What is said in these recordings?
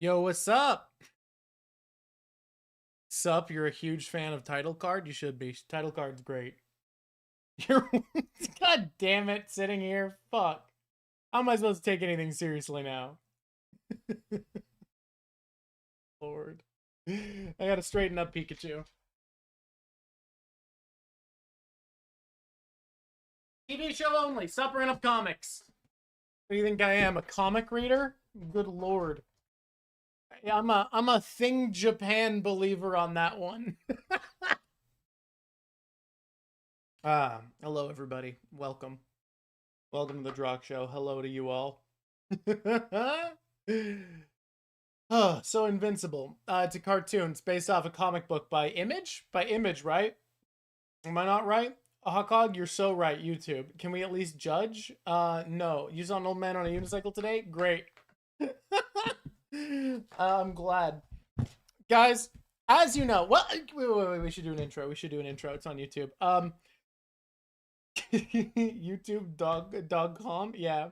Yo, what's up? Sup, you're a huge fan of Title Card? You should be. Title Card's great. You're God damn it, sitting here. Fuck. How am I supposed to take anything seriously now? Lord. I gotta straighten up Pikachu. TV show only, suppering up comics. What do you think I am? A comic reader? Good lord. Yeah, I'm a Thing Japan believer on that one. Hello everybody. Welcome. Welcome to the Drawk Show. Hello to you all. So Invincible. It's a cartoon. It's based off a comic book by Image? By Image, right? Am I not right? Hawkog, you're so right, YouTube. Can we at least judge? No. You saw an old man on a unicycle today? Great. I'm glad. Guys, as you know, well, wait, we should do an intro. We should do an intro. It's on YouTube. YouTube dog.com, yeah.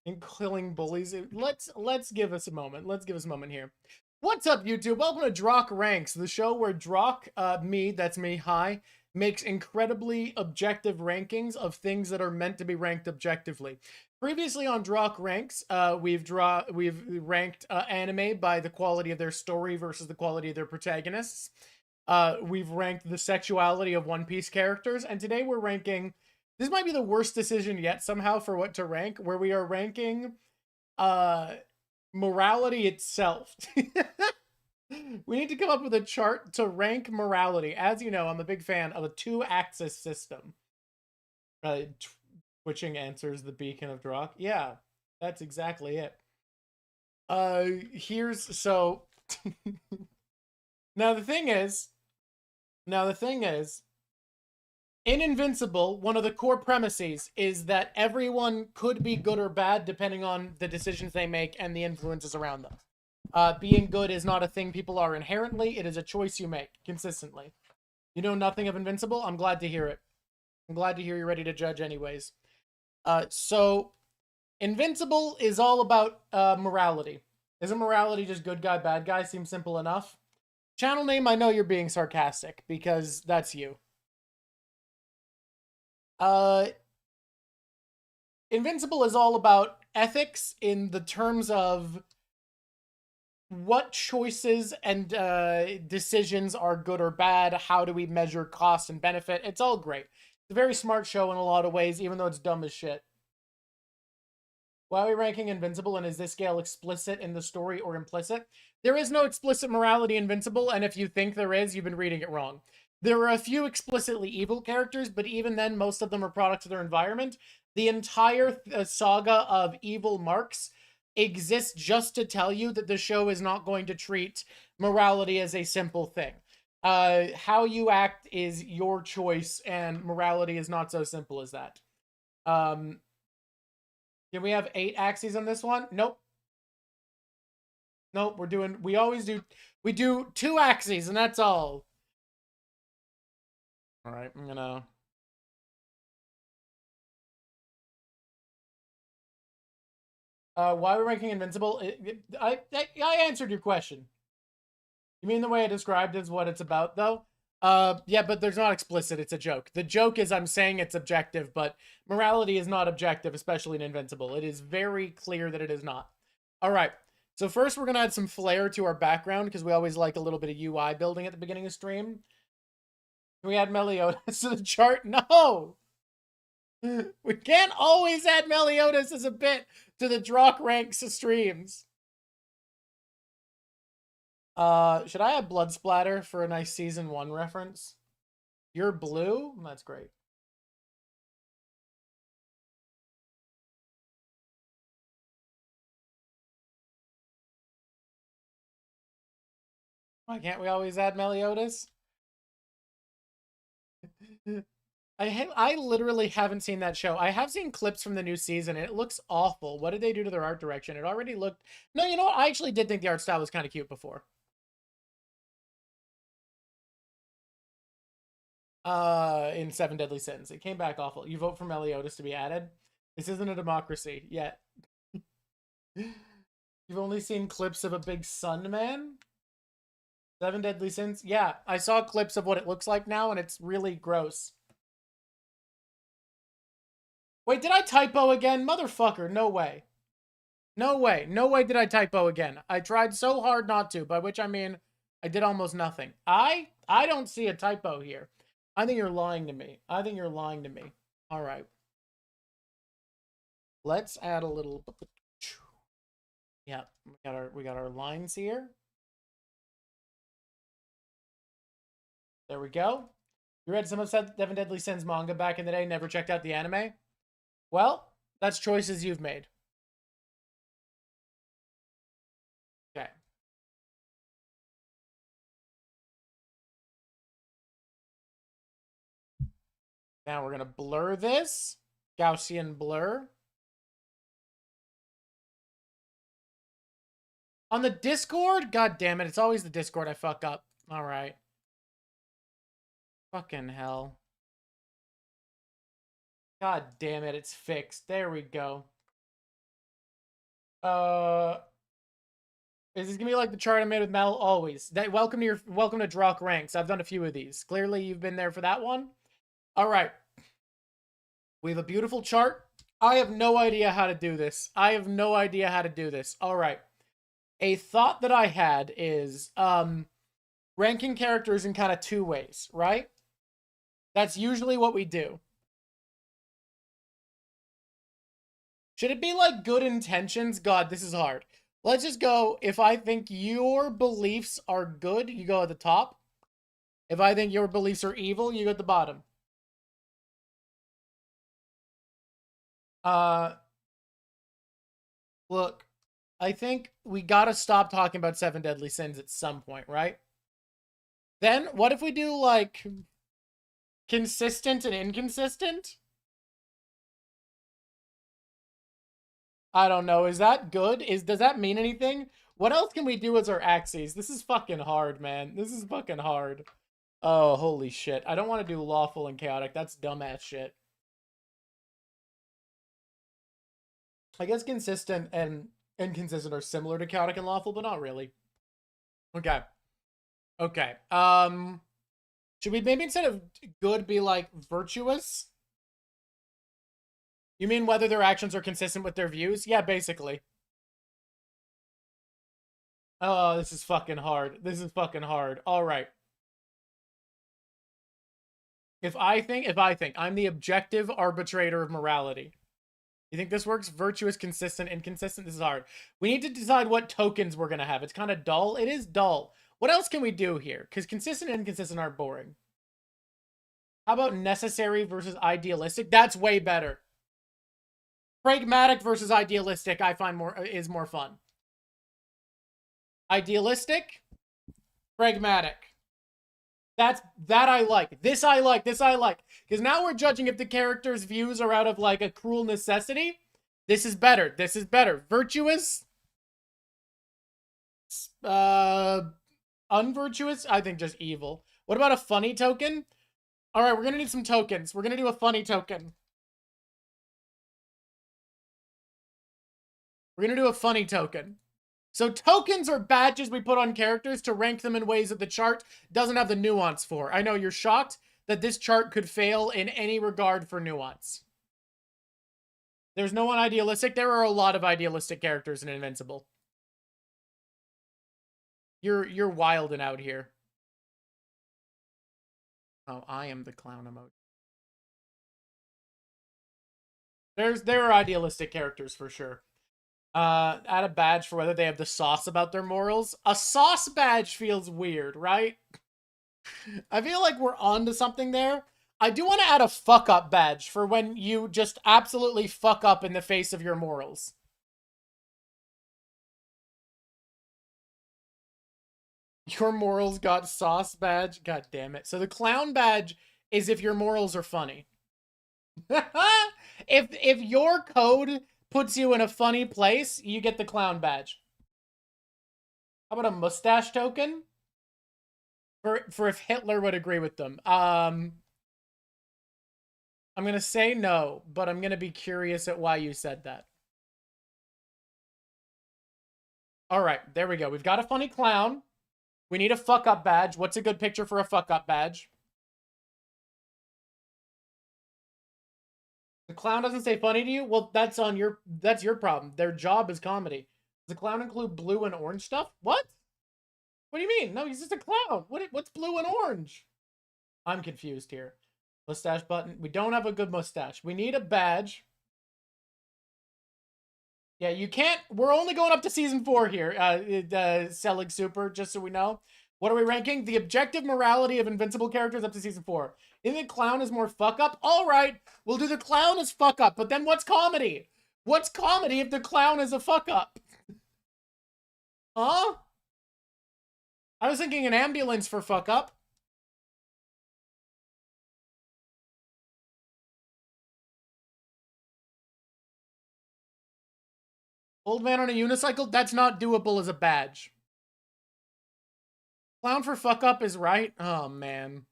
And killing bullies. Let's give us a moment. Let's give us a moment here. What's up, YouTube? Welcome to Drawk Ranks, the show where Drawk, that's me, hi, makes incredibly objective rankings of things that are meant to be ranked objectively. Previously on Drawk Ranks, we've ranked anime by the quality of their story versus the quality of their protagonists. We've ranked the sexuality of One Piece characters, and today we're ranking. This might be the worst decision yet somehow for what to rank, where we are ranking morality itself. We need to come up with a chart to rank morality. As you know, I'm a big fan of a two-axis system. Twitching answers the beacon of Drawk. Yeah, that's exactly it. So now the thing is, in Invincible, one of the core premises is that everyone could be good or bad depending on the decisions they make and the influences around them. Being good is not a thing people are inherently. It is a choice you make consistently. You know nothing of Invincible? I'm glad to hear it. I'm glad to hear you're ready to judge anyways. So Invincible is all about morality. Isn't morality just good guy, bad guy? Seems simple enough. Channel name, I know you're being sarcastic because that's you. Invincible is all about ethics in the terms of what choices and decisions are good or bad. How do we measure cost and benefit? It's all great. It's a very smart show in a lot of ways, even though it's dumb as shit. Why are we ranking Invincible, and is this scale explicit in the story or implicit? There is no explicit morality in Invincible, and if you think there is, you've been reading it wrong. There are a few explicitly evil characters, but even then, most of them are products of their environment. The entire saga of evil marks exists just to tell you that the show is not going to treat morality as a simple thing. How you act is your choice, and morality is not so simple as that. Can we have 8 axes on this one? Nope. Nope, we do 2 axes, and that's all. All right, I'm gonna... why are we ranking Invincible? I answered your question. You mean the way I described is what it's about, though? Yeah, but there's not explicit. It's a joke. The joke is I'm saying it's objective, but morality is not objective, especially in Invincible. It is very clear that it is not. All right. So first, we're going to add some flair to our background because we always like a little bit of UI building at the beginning of stream. Can we add Meliodas to the chart? No! We can't always add Meliodas as a bit to the Drawk Ranks streams. Should I have Blood Splatter for a nice Season 1 reference? You're blue? That's great. Why can't we always add Meliodas? I literally haven't seen that show. I have seen clips from the new season, and it looks awful. What did they do to their art direction? It already looked... No, you know what? I actually did think the art style was kind of cute before. In Seven Deadly Sins. It came back awful. You vote for Meliodas to be added? This isn't a democracy yet. You've only seen clips of a big sun man? Seven Deadly Sins? Yeah, I saw clips of what it looks like now, and it's really gross. Wait, did I typo again? Motherfucker, no way. No way. No way did I typo again. I tried so hard not to, by which I mean I did almost nothing. I don't see a typo here. I think you're lying to me. I think you're lying to me. All right. Let's add a little. Yeah, we got our lines here. There we go. You read some of Seven Deadly Sins manga back in the day, never checked out the anime? Well, that's choices you've made. Okay. Now we're going to blur this. Gaussian blur. On the Discord? God damn it. It's always the Discord I fuck up. All right. Fucking hell. God damn it. It's fixed. There we go. Is this gonna be like the chart I made with Mel? Always. Welcome to Drawk ranks. I've done a few of these. Clearly you've been there for that one. All right. We have a beautiful chart. I have no idea how to do this. All right. A thought that I had is ranking characters in kind of two ways, right? That's usually what we do. Should it be like good intentions? God, this is hard. Let's just go, if I think your beliefs are good, you go at the top. If I think your beliefs are evil, you go at the bottom. Look, I think we gotta stop talking about Seven Deadly Sins at some point, right? Then, what if we do, like, consistent and inconsistent? I don't know. Is that good? Does that mean anything? What else can we do as our axes? This is fucking hard, man. This is fucking hard. Oh, holy shit. I don't want to do lawful and chaotic. That's dumbass shit. I guess consistent and inconsistent are similar to chaotic and lawful, but not really. Okay. Okay. Should we maybe instead of good be like virtuous? You mean whether their actions are consistent with their views? Yeah, basically. Oh, this is fucking hard. This is fucking hard. All right. If I think I'm the objective arbitrator of morality. You think this works? Virtuous, consistent, inconsistent? This is hard. We need to decide what tokens we're going to have. It's kind of dull. It is dull. What else can we do here? Because consistent and inconsistent are boring. How about necessary versus idealistic? That's way better. Pragmatic versus idealistic, I find is more fun. Idealistic, pragmatic. That I like. This I like. Because now we're judging if the character's views are out of like a cruel necessity. This is better. Virtuous. Unvirtuous? I think just evil. What about a funny token? All right, we're going to need some tokens. We're going to do a funny token. We're going to do a funny token. So tokens are badges we put on characters to rank them in ways that the chart doesn't have the nuance for. I know you're shocked that this chart could fail in any regard for nuance. There's no one idealistic. There are a lot of idealistic characters in Invincible. You're wilding out here. Oh, I am the clown emoji. There are idealistic characters for sure. Add a badge for whether they have the sauce about their morals. A sauce badge feels weird, right? I feel like we're on to something there. I do want to add a fuck up badge for when you just absolutely fuck up in the face of your morals. Your morals got sauce badge? God damn it. So the clown badge is if your morals are funny. if your code puts you in a funny place, you get the clown badge. How about a mustache token? For if Hitler would agree with them. I'm going to say no, but I'm going to be curious at why you said that. All right, there we go. We've got a funny clown. We need a fuck up badge. What's a good picture for a fuck up badge? The clown doesn't say funny to you? Well, that's your problem. Their job is comedy. Does the clown include blue and orange stuff? What? What do you mean? No, he's just a clown. What's blue and orange? I'm confused here. Mustache button. We don't have a good mustache. We need a badge. Yeah, you can't. We're only going up to season 4 here. Selling Super, just so we know. What are we ranking? The objective morality of Invincible characters up to season 4. You think clown is more fuck up? All right, we'll do the clown as fuck up. But then what's comedy? What's comedy if the clown is a fuck up? Huh? I was thinking an ambulance for fuck up. Old man on a unicycle? That's not doable as a badge. Clown for fuck up is right? Oh, man.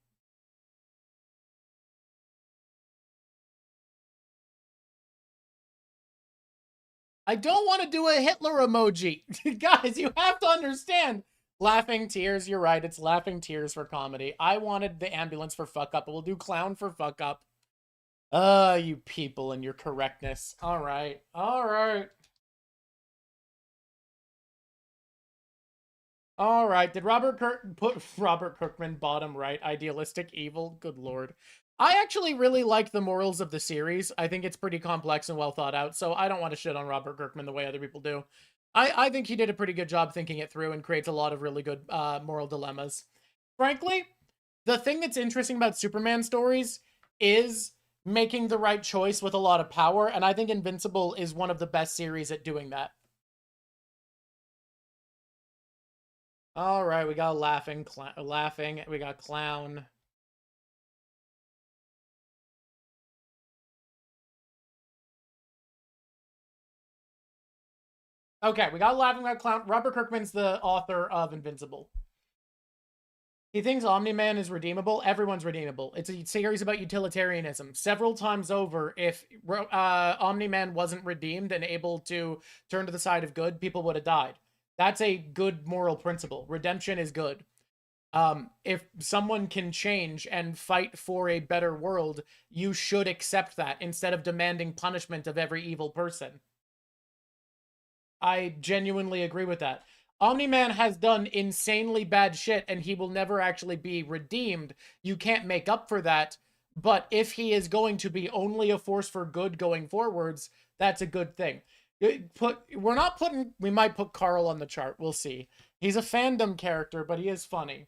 I don't want to do a Hitler emoji. Guys, you have to understand. Laughing tears, you're right. It's laughing tears for comedy. I wanted the ambulance for fuck up, but we'll do clown for fuck up. You people and your correctness. All right. All right. All right. Did put Robert Kirkman bottom right? Idealistic evil? Good lord. I actually really like the morals of the series. I think it's pretty complex and well thought out, so I don't want to shit on Robert Kirkman the way other people do. I think he did a pretty good job thinking it through and creates a lot of really good moral dilemmas. Frankly, the thing that's interesting about Superman stories is making the right choice with a lot of power, and I think Invincible is one of the best series at doing that. All right, we got laughing, we got clown. Okay, we got laughing, we got clown. Robert Kirkman's the author of Invincible. He thinks Omni-Man is redeemable. Everyone's redeemable. It's a series about utilitarianism. Several times over, if Omni-Man wasn't redeemed and able to turn to the side of good, people would have died. That's a good moral principle. Redemption is good. If someone can change and fight for a better world, you should accept that instead of demanding punishment of every evil person. I genuinely agree with that. Omni-Man has done insanely bad shit and he will never actually be redeemed. You can't make up for that. But if he is going to be only a force for good going forwards, that's a good thing. We might put Carl on the chart. We'll see. He's a fandom character, but he is funny.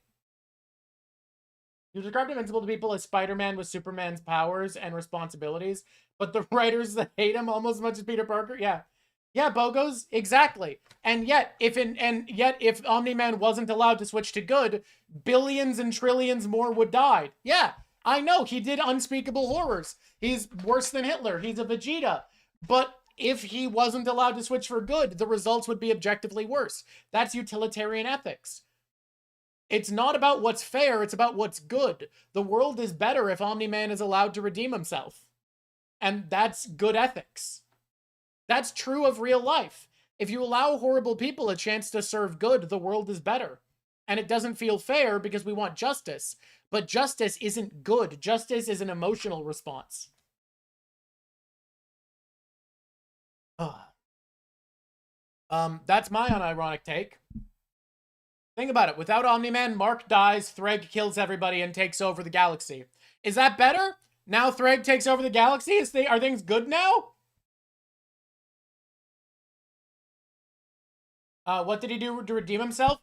You described Invincible to people as Spider-Man with Superman's powers and responsibilities, but the writers that hate him almost as much as Peter Parker? Yeah. Yeah, Bogos, exactly. And yet, if Omni-Man wasn't allowed to switch to good, billions and trillions more would die. Yeah, I know, he did unspeakable horrors. He's worse than Hitler. He's a Vegeta. But if he wasn't allowed to switch for good, the results would be objectively worse. That's utilitarian ethics. It's not about what's fair, it's about what's good. The world is better if Omni-Man is allowed to redeem himself. And that's good ethics. That's true of real life. If you allow horrible people a chance to serve good, the world is better. And it doesn't feel fair because we want justice. But justice isn't good. Justice is an emotional response. That's my unironic take. Think about it. Without Omni-Man, Mark dies, Threg kills everybody, and takes over the galaxy. Is that better? Now Threg takes over the galaxy? Are things good now? What did he do to redeem himself?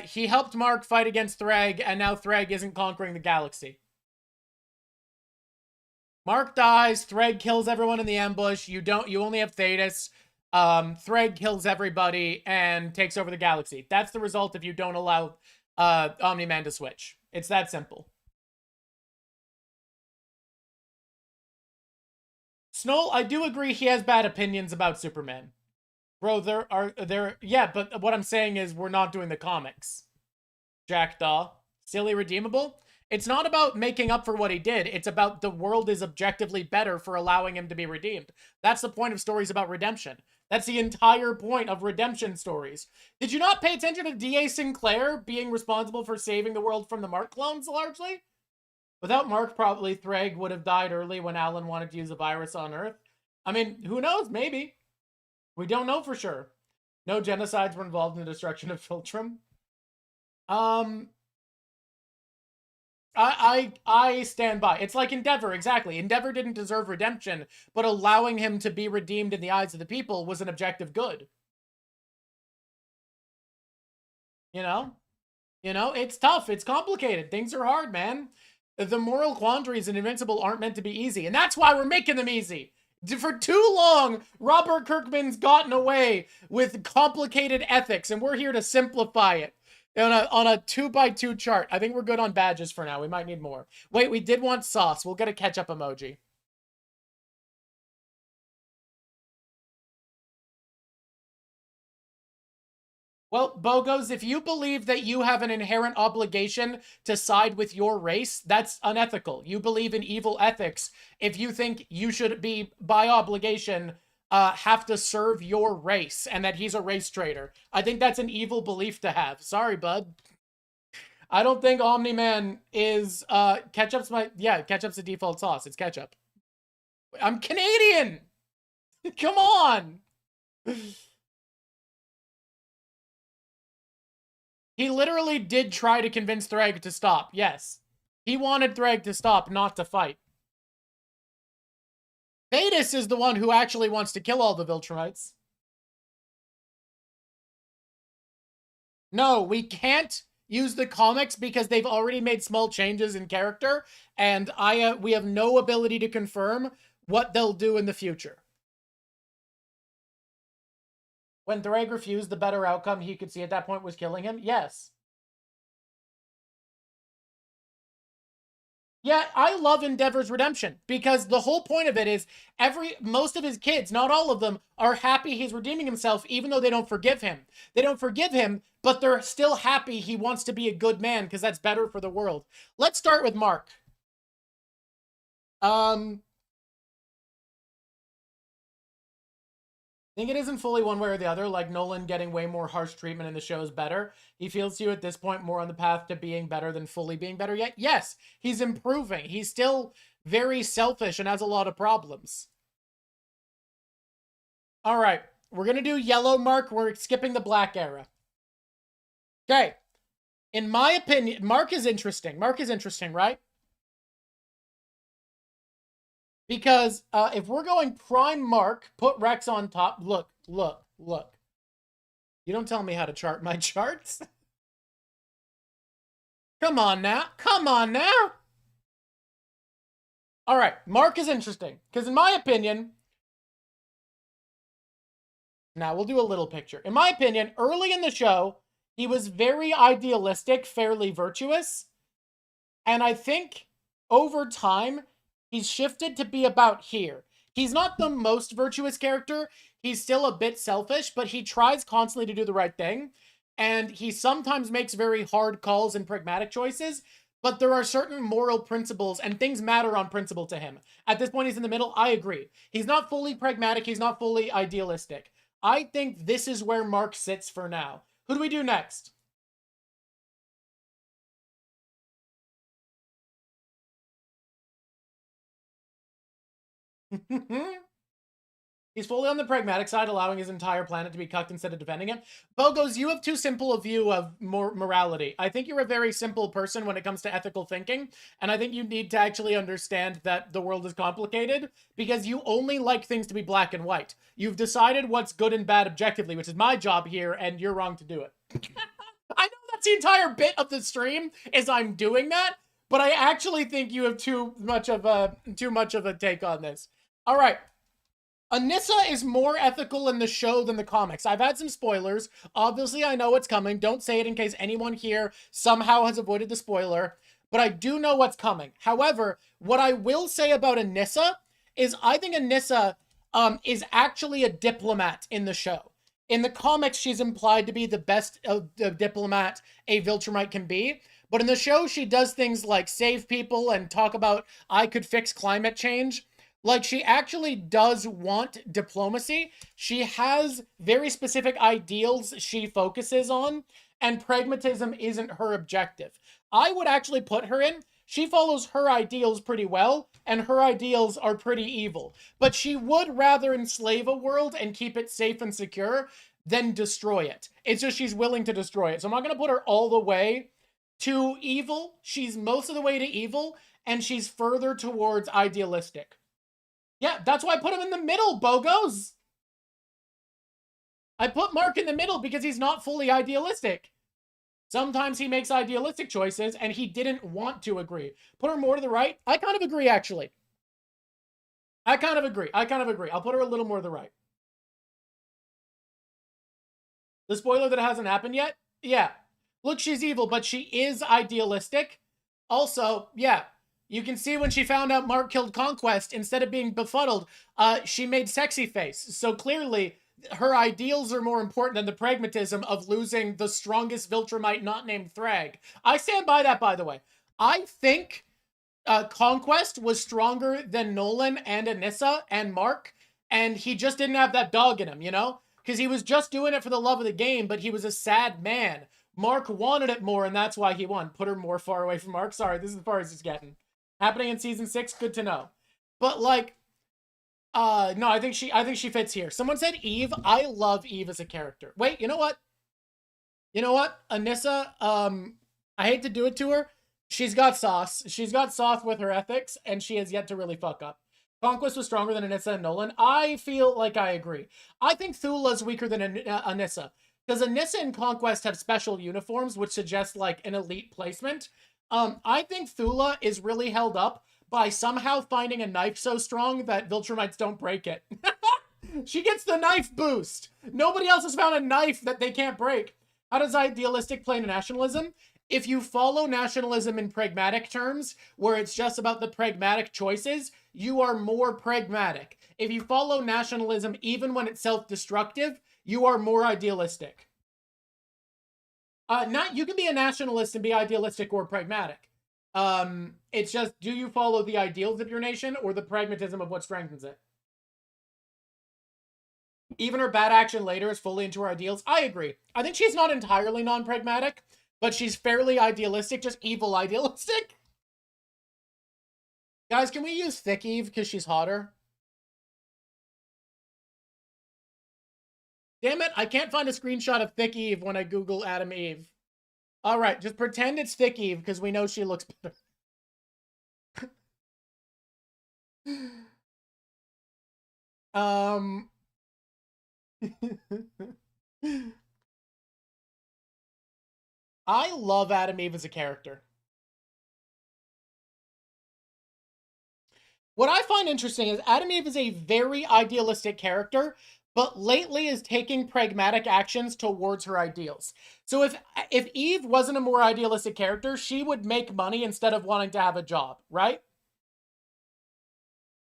He helped Mark fight against Threg, and now Threg isn't conquering the galaxy. Mark dies, Threg kills everyone in the ambush, you only have Thetis. Threg kills everybody and takes over the galaxy. That's the result if you don't allow Omni-Man to switch. It's that simple. Snow, I do agree he has bad opinions about Superman. Bro, yeah, but what I'm saying is we're not doing the comics. Jackdaw. Silly redeemable? It's not about making up for what he did. It's about the world is objectively better for allowing him to be redeemed. That's the point of stories about redemption. That's the entire point of redemption stories. Did you not pay attention to D.A. Sinclair being responsible for saving the world from the Mark clones, largely? Without Mark, probably Thrag would have died early when Alan wanted to use a virus on Earth. I mean, who knows? Maybe. We don't know for sure. No genocides were involved in the destruction of Filtrum. I stand by. It's like Endeavor, exactly. Endeavor didn't deserve redemption, but allowing him to be redeemed in the eyes of the people was an objective good. You know? You know, it's tough. It's complicated. Things are hard, man. The moral quandaries in Invincible aren't meant to be easy, and that's why we're making them easy. For too long, Robert Kirkman's gotten away with complicated ethics, and we're here to simplify it on a 2x2 chart. I think we're good on badges for now. We might need more. Wait, we did want sauce. We'll get a ketchup emoji. Well, Bogos, if you believe that you have an inherent obligation to side with your race, that's unethical. You believe in evil ethics if you think you should be, by obligation, have to serve your race and that he's a race traitor. I think that's an evil belief to have. Sorry, bud. I don't think Omni-Man is, ketchup's ketchup's the default sauce. It's ketchup. I'm Canadian! Come on! He literally did try to convince Thrag to stop, yes. He wanted Thrag to stop, not to fight. Thetis is the one who actually wants to kill all the Viltrumites. No, we can't use the comics because they've already made small changes in character, and we have no ability to confirm what they'll do in the future. When Thrag refused, the better outcome he could see at that point was killing him? Yes. Yeah, I love Endeavor's redemption because the whole point of it is most of his kids, not all of them, are happy he's redeeming himself even though they don't forgive him. They don't forgive him, but they're still happy he wants to be a good man because that's better for the world. Let's start with Mark. I think it isn't fully one way or the other, like Nolan getting way more harsh treatment in the show is better. He feels you at this point more on the path to being better than fully being better yet. Yes, he's improving. He's still very selfish and has a lot of problems. All right, we're going to do yellow Mark. We're skipping the black era. Okay. In my opinion, Mark is interesting. Mark is interesting, right? Because if we're going prime Mark, put Rex on top. Look. You don't tell me how to chart my charts. Come on now. All right, Mark is interesting. Because in my opinion... Now, we'll do a little picture. In my opinion, early in the show, he was very idealistic, fairly virtuous. And I think over time... he's shifted to be about here. He's not the most virtuous character. He's still a bit selfish, but he tries constantly to do the right thing. And he sometimes makes very hard calls and pragmatic choices, but there are certain moral principles and things matter on principle to him. At this point, he's in the middle. I agree. He's not fully pragmatic. He's not fully idealistic. I think this is where Mark sits for now. Who do we do next? He's fully on the pragmatic side, allowing his entire planet to be cucked instead of defending it. Bogos, you have too simple a view of morality. I think you're a very simple person when it comes to ethical thinking, and I think you need to actually understand that the world is complicated, because you only like things to be black and white. You've decided what's good and bad objectively, which is my job here, and you're wrong to do it. I know that's the entire bit of the stream, is I'm doing that, but I actually think you have too much of a take on this. All right. Anissa is more ethical in the show than the comics. I've had some spoilers. Obviously, I know what's coming. Don't say it in case anyone here somehow has avoided the spoiler. But I do know what's coming. However, what I will say about Anissa is I think Anissa is actually a diplomat in the show. In the comics, she's implied to be the best diplomat a Viltrumite can be. But in the show, she does things like save people and talk about I could fix climate change. Like, she actually does want diplomacy. She has very specific ideals she focuses on, and pragmatism isn't her objective. I would actually put her in. She follows her ideals pretty well, and her ideals are pretty evil. But she would rather enslave a world and keep it safe and secure than destroy it. It's just she's willing to destroy it. So I'm not going to put her all the way to evil. She's most of the way to evil, and she's further towards idealistic. Yeah, that's why I put him in the middle, Bogos. I put Mark in the middle because he's not fully idealistic. Sometimes he makes idealistic choices, and he didn't want to agree. Put her more to the right. I kind of agree, actually. I kind of agree. I'll put her a little more to the right. The spoiler that hasn't happened yet? Yeah. Look, she's evil, but she is idealistic. Also, yeah, you can see when she found out Mark killed Conquest, instead of being befuddled, she made sexy face. So clearly, her ideals are more important than the pragmatism of losing the strongest Viltrumite not named Thrag. I stand by that, by the way. I think Conquest was stronger than Nolan and Anissa and Mark, and he just didn't have that dog in him, you know? Because he was just doing it for the love of the game, but he was a sad man. Mark wanted it more, and that's why he won. Put her more far away from Mark. Sorry, this is as far as he's getting. Happening in season 6, good to know. But like, no, I think she fits here. Someone said Eve. I love Eve as a character. Wait, you know what? You know what? Anissa, I hate to do it to her. She's got sauce. She's got sauce with her ethics, and she has yet to really fuck up. Conquest was stronger than Anissa and Nolan. I feel like I agree. I think Thula's weaker than Anissa. Because Anissa and Conquest have special uniforms, which suggest, like, an elite placement. I think Thula is really held up by somehow finding a knife so strong that Viltrumites don't break it. She gets the knife boost. Nobody else has found a knife that they can't break. How does idealistic play into nationalism? If you follow nationalism in pragmatic terms, where it's just about the pragmatic choices, you are more pragmatic. If you follow nationalism even when it's self-destructive, you are more idealistic. You can be a nationalist and be idealistic or pragmatic. It's just, do you follow the ideals of your nation or the pragmatism of what strengthens it? Even her bad action later is fully into her ideals. I agree. I think she's not entirely non-pragmatic, but she's fairly idealistic, just evil idealistic. Guys, can we use Thick Eve because she's hotter? Damn it, I can't find a screenshot of Thick Eve when I Google Adam Eve. Alright, just pretend it's Thick Eve because we know she looks better. I love Adam Eve as a character. What I find interesting is Adam Eve is a very idealistic character, but lately is taking pragmatic actions towards her ideals. So if Eve wasn't a more idealistic character, she would make money instead of wanting to have a job, right?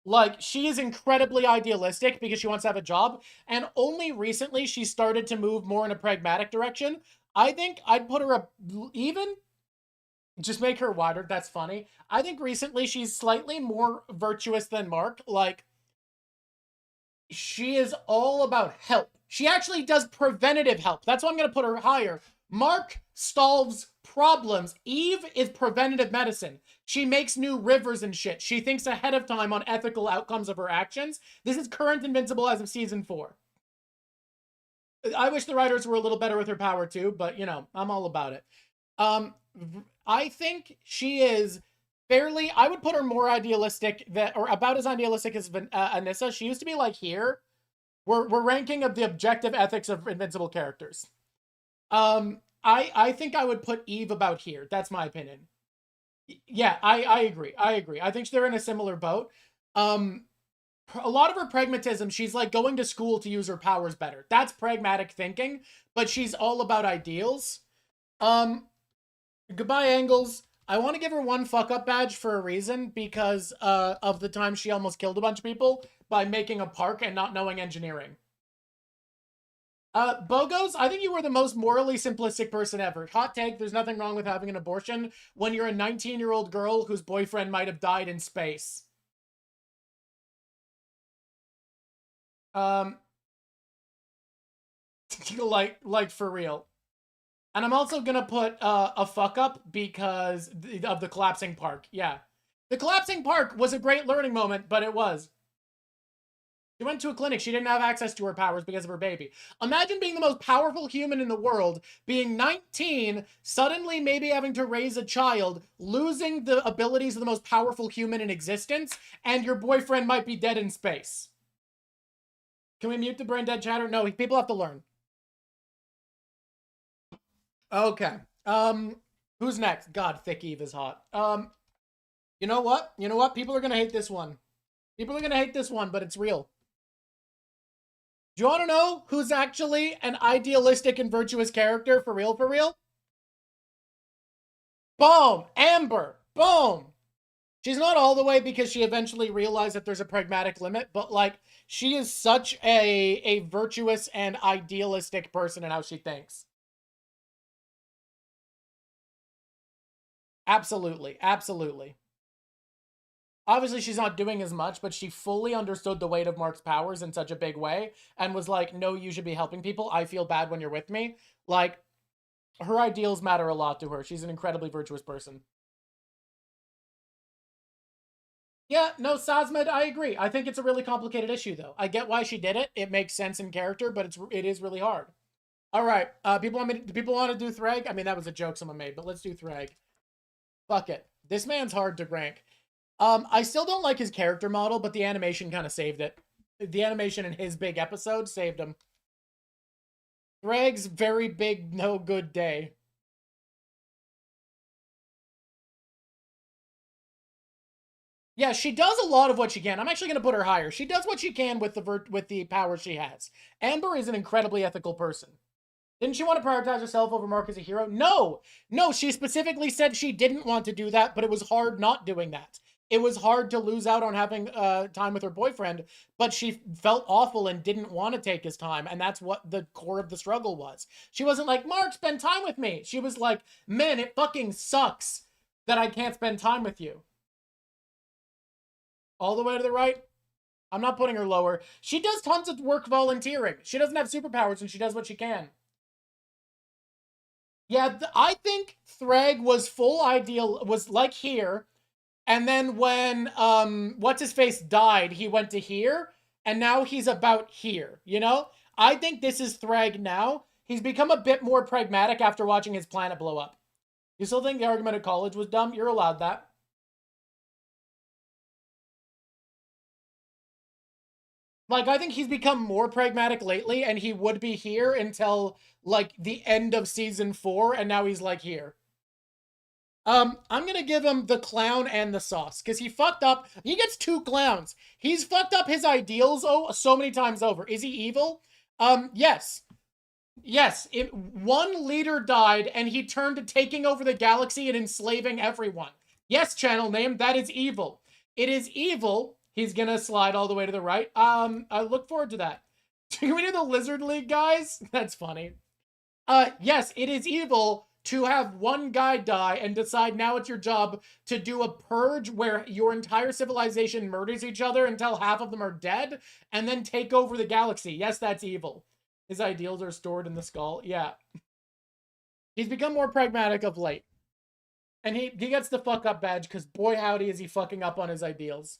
Like, she is incredibly idealistic because she wants to have a job, and only recently she started to move more in a pragmatic direction. I think I'd put her even. Just make her wider. That's funny. I think recently she's slightly more virtuous than Mark. Like, she is all about help. She actually does preventative help. That's why I'm going to put her higher. Mark solves problems. Eve is preventative medicine. She makes new rivers and shit. She thinks ahead of time on ethical outcomes of her actions. This is current Invincible as of season 4. I wish the writers were a little better with her power too, but, you know, I'm all about it. I think she is fairly, I would put her more idealistic, or about as idealistic as Anissa. She used to be like here. We're ranking of the objective ethics of Invincible characters. I think I would put Eve about here. That's my opinion. Yeah, I agree. I think they're in a similar boat. A lot of her pragmatism, she's like going to school to use her powers better. That's pragmatic thinking, but she's all about ideals. Goodbye, Angles. I want to give her one fuck-up badge for a reason, because of the time she almost killed a bunch of people by making a park and not knowing engineering. Bogos, I think you were the most morally simplistic person ever. Hot take, there's nothing wrong with having an abortion when you're a 19-year-old girl whose boyfriend might have died in space. Um, like for real. And I'm also gonna put a fuck up because of the collapsing park. Yeah, the collapsing park was a great learning moment, but it was. She went to a clinic. She didn't have access to her powers because of her baby. Imagine being the most powerful human in the world, being 19, suddenly maybe having to raise a child, losing the abilities of the most powerful human in existence, and your boyfriend might be dead in space. Can we mute the brain dead chatter? No, people have to learn. Okay. Who's next? God, Thick Eve is hot. You know what? You know what? People are gonna hate this one. People are gonna hate this one, but it's real. Do you want to know who's actually an idealistic and virtuous character for real, for real? Boom! Amber! Boom! She's not all the way because she eventually realized that there's a pragmatic limit, but like she is such a virtuous and idealistic person in how she thinks. Absolutely. Absolutely. Obviously, she's not doing as much, but she fully understood the weight of Mark's powers in such a big way and was like, no, you should be helping people. I feel bad when you're with me. Like, her ideals matter a lot to her. She's an incredibly virtuous person. Yeah, no, Sazmed, I agree. I think it's a really complicated issue, though. I get why she did it. It makes sense in character, but it is really hard. All right, do people want to do Thrag? I mean, that was a joke someone made, but let's do Thrag. Fuck it. This man's hard to rank. I still don't like his character model, but the animation kind of saved it. The animation in his big episode saved him. Thrag's very big, no good day. Yeah, she does a lot of what she can. I'm actually going to put her higher. She does what she can with the power she has. Amber is an incredibly ethical person. Didn't she want to prioritize herself over Mark as a hero? No! No, she specifically said she didn't want to do that, but it was hard not doing that. It was hard to lose out on having time with her boyfriend, but she felt awful and didn't want to take his time, and that's what the core of the struggle was. She wasn't like, Mark, spend time with me. She was like, man, it fucking sucks that I can't spend time with you. All the way to the right? I'm not putting her lower. She does tons of work volunteering. She doesn't have superpowers, and she does what she can. Yeah, I think Thrag was full ideal, was like here, and then when, what's-his-face died, he went to here, and now he's about here, you know? I think this is Thrag now. He's become a bit more pragmatic after watching his planet blow up. You still think the argument at college was dumb? You're allowed that. Like, I think he's become more pragmatic lately, and he would be here until, like, the end of season 4, and now he's, like, here. I'm gonna give him the clown and the sauce, because he fucked up. He gets 2 clowns. He's fucked up his ideals so many times over. Is he evil? Yes. Yes, one leader died, and he turned to taking over the galaxy and enslaving everyone. Yes, channel name, that is evil. It is evil. He's gonna slide all the way to the right. I look forward to that. Can we do the Lizard League, guys? That's funny. Yes, it is evil to have one guy die and decide now it's your job to do a purge where your entire civilization murders each other until half of them are dead and then take over the galaxy. Yes, that's evil. His ideals are stored in the skull. Yeah. He's become more pragmatic of late. And he gets the fuck up badge because boy howdy is he fucking up on his ideals.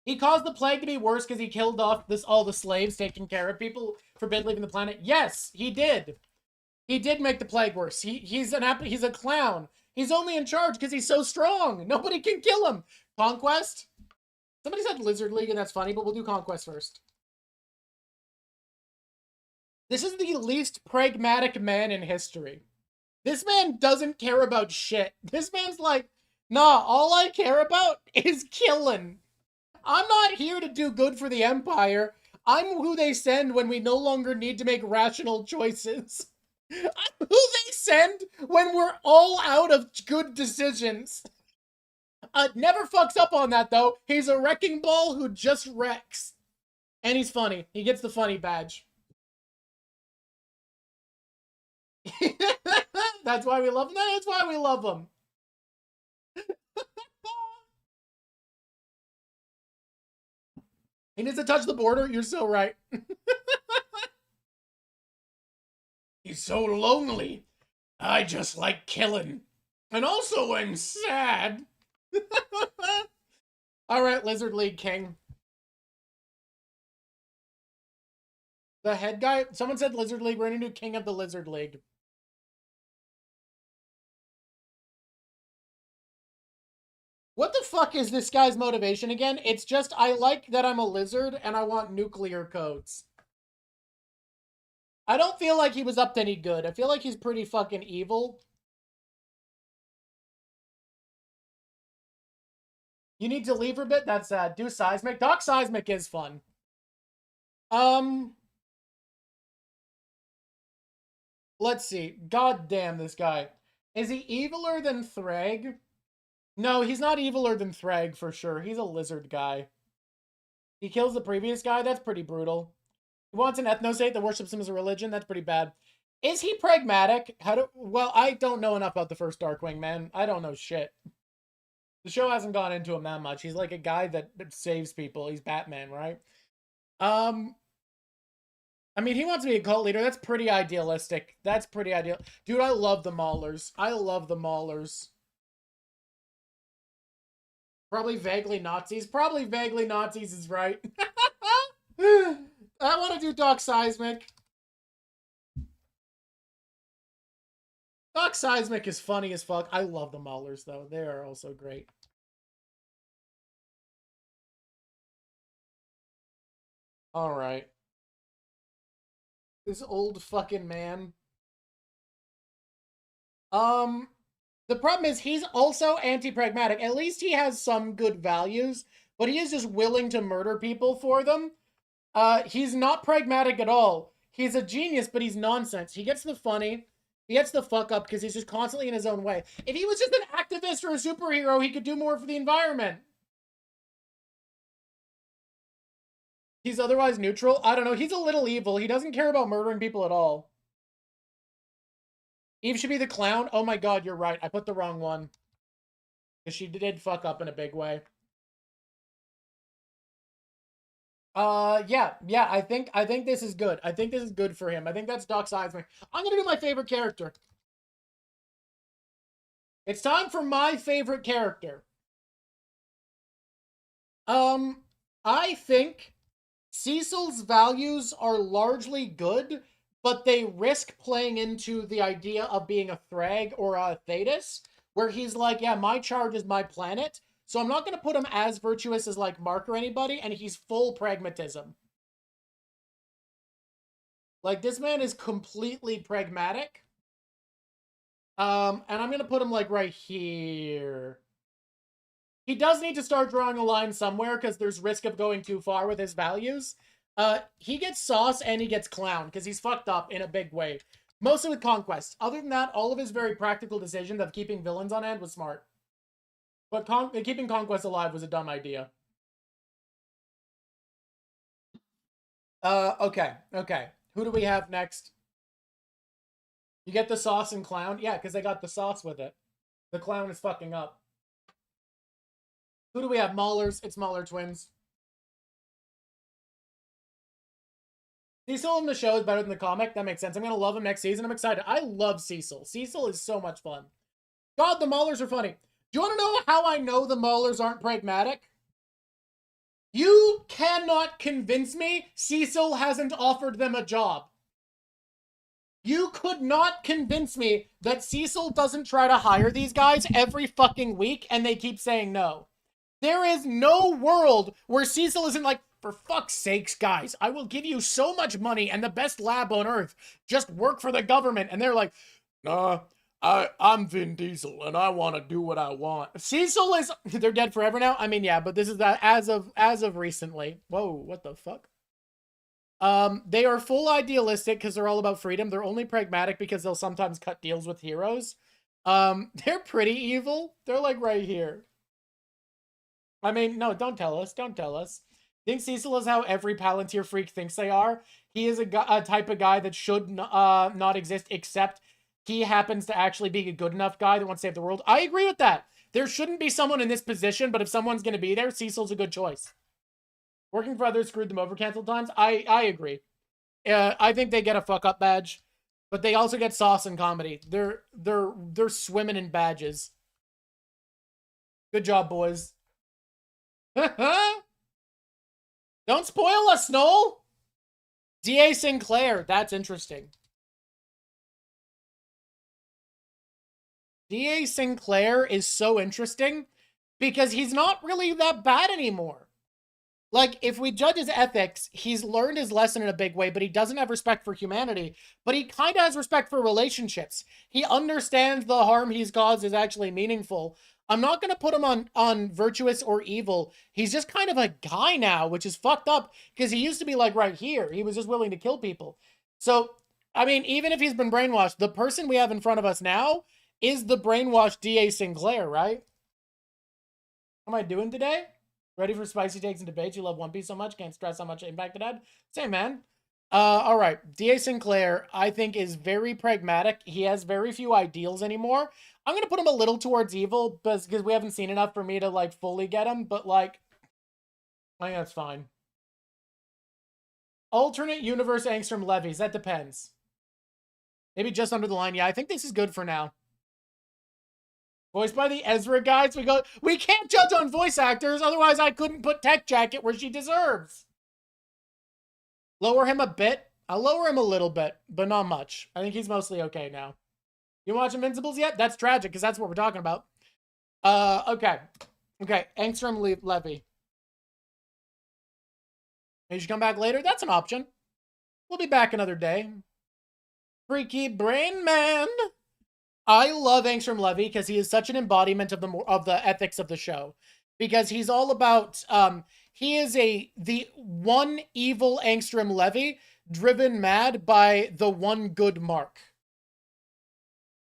He caused the plague to be worse because he killed off all the slaves taking care of people, forbid leaving the planet. Yes, he did. He did make the plague worse. He's a clown. He's only in charge because he's so strong. Nobody can kill him. Conquest? Somebody said Lizard League, and that's funny, but we'll do Conquest first. This is the least pragmatic man in history. This man doesn't care about shit. This man's like, nah, all I care about is killing. I'm not here to do good for the Empire. I'm who they send when we no longer need to make rational choices. I'm who they send when we're all out of good decisions. Never fucks up on that, though. He's a wrecking ball who just wrecks. And he's funny. He gets the funny badge. That's why we love him. That's why we love him. He needs to touch the border. You're so right. He's so lonely. I just like killing. And also I'm sad. All right, Lizard League King. The head guy? Someone said Lizard League. We're going to do King of the Lizard League. What the fuck is this guy's motivation again? It's just, I like that I'm a lizard and I want nuclear codes. I don't feel like he was up to any good. I feel like he's pretty fucking evil. You need to leave for a bit? That's sad. Do Seismic. Doc Seismic is fun. Let's see. God damn this guy. Is he eviler than Thrag? No, he's not eviler than Thrag for sure. He's a lizard guy. He kills the previous guy? That's pretty brutal. He wants an ethnostate that worships him as a religion? That's pretty bad. Is he pragmatic? Well, I don't know enough about the first Darkwing, man. I don't know shit. The show hasn't gone into him that much. He's like a guy that saves people. He's Batman, right? I mean, he wants to be a cult leader. That's pretty idealistic. That's pretty ideal. Dude, I love the Maulers. I love the Maulers. Probably vaguely Nazis. Probably vaguely Nazis is right. I want to do Doc Seismic. Doc Seismic is funny as fuck. I love the Maulers, though. They are also great. All right. This old fucking man. The problem is he's also anti-pragmatic. At least he has some good values, but he is just willing to murder people for them. He's not pragmatic at all. He's a genius, but he's nonsense. He gets the funny. He gets the fuck up because he's just constantly in his own way. If he was just an activist or a superhero, he could do more for the environment. He's otherwise neutral. I don't know. He's a little evil. He doesn't care about murdering people at all. Eve should be the clown. Oh my god, you're right. I put the wrong one. Because she did fuck up in a big way. Yeah, I think this is good. I think this is good for him. I think that's Doc Seismic. I'm gonna do my favorite character. It's time for my favorite character. I think Cecil's values are largely good, but they risk playing into the idea of being a Thrag or a Thetis, where he's like, yeah, my charge is my planet, so I'm not going to put him as virtuous as, like, Mark or anybody, and he's full pragmatism. Like, this man is completely pragmatic. And I'm going to put him, like, right here. He does need to start drawing a line somewhere, because there's risk of going too far with his values. He gets sauce and he gets clown, because he's fucked up in a big way. Mostly with Conquest. Other than that, all of his very practical decisions of keeping villains on hand was smart. But keeping Conquest alive was a dumb idea. Okay. Who do we have next? You get the sauce and clown? Yeah, because they got the sauce with it. The clown is fucking up. Who do we have? Maulers. It's Mauler twins. Cecil in the show is better than the comic. That makes sense. I'm going to love him next season. I'm excited. I love Cecil. Cecil is so much fun. God, the Maulers are funny. Do you want to know how I know the Maulers aren't pragmatic? You cannot convince me Cecil hasn't offered them a job. You could not convince me that Cecil doesn't try to hire these guys every fucking week and they keep saying no. There is no world where Cecil isn't like, for fuck's sakes, guys, I will give you so much money and the best lab on Earth. Just work for the government. And they're like, nah, I'm Vin Diesel and I want to do what I want. Cecil is, they're dead forever now? I mean, yeah, but this is as of recently. Whoa, what the fuck? They are full idealistic because they're all about freedom. They're only pragmatic because they'll sometimes cut deals with heroes. They're pretty evil. They're like right here. I mean, no, don't tell us. Don't tell us. Think Cecil is how every Palantir freak thinks they are. He is a type of guy that should not exist, except he happens to actually be a good enough guy that wants to save the world. I agree with that. There shouldn't be someone in this position, but if someone's going to be there, Cecil's a good choice. Working for others screwed them over canceled times. I agree. I think they get a fuck up badge, but they also get sauce and comedy. They're swimming in badges. Good job, boys. Don't spoil us, Noel. D.A. Sinclair. That's interesting. D.A. Sinclair is so interesting because he's not really that bad anymore. Like, if we judge his ethics, he's learned his lesson in a big way, but he doesn't have respect for humanity. But he kind of has respect for relationships. He understands the harm he's caused is actually meaningful. I'm not going to put him on virtuous or evil. He's just kind of a guy now, which is fucked up, because he used to be like right here. He was just willing to kill people. So, I mean, even if he's been brainwashed, the person we have in front of us now is the brainwashed D.A. Sinclair, right? How am I doing today? Ready for spicy takes and debates? You love One Piece so much, can't stress how much impact it had. Same, man. All right. D.A. Sinclair, I think, is very pragmatic. He has very few ideals anymore. I'm going to put him a little towards evil because we haven't seen enough for me to, like, fully get him. But, like, I think that's fine. Alternate universe Angstrom levies. That depends. Maybe just under the line. Yeah, I think this is good for now. Voiced by the Ezra guys. We can't judge on voice actors, otherwise I couldn't put Tech Jacket where she deserves. Lower him a bit. I'll lower him a little bit, but not much. I think he's mostly okay now. You watch Invincibles yet? That's tragic, because that's what we're talking about. Okay. Okay, Angstrom Levy. You should come back later? That's an option. We'll be back another day. Freaky Brain Man. I love Angstrom Levy because he is such an embodiment of the ethics of the show. Because he's all about he is the one evil Angstrom Levy driven mad by the one good Mark.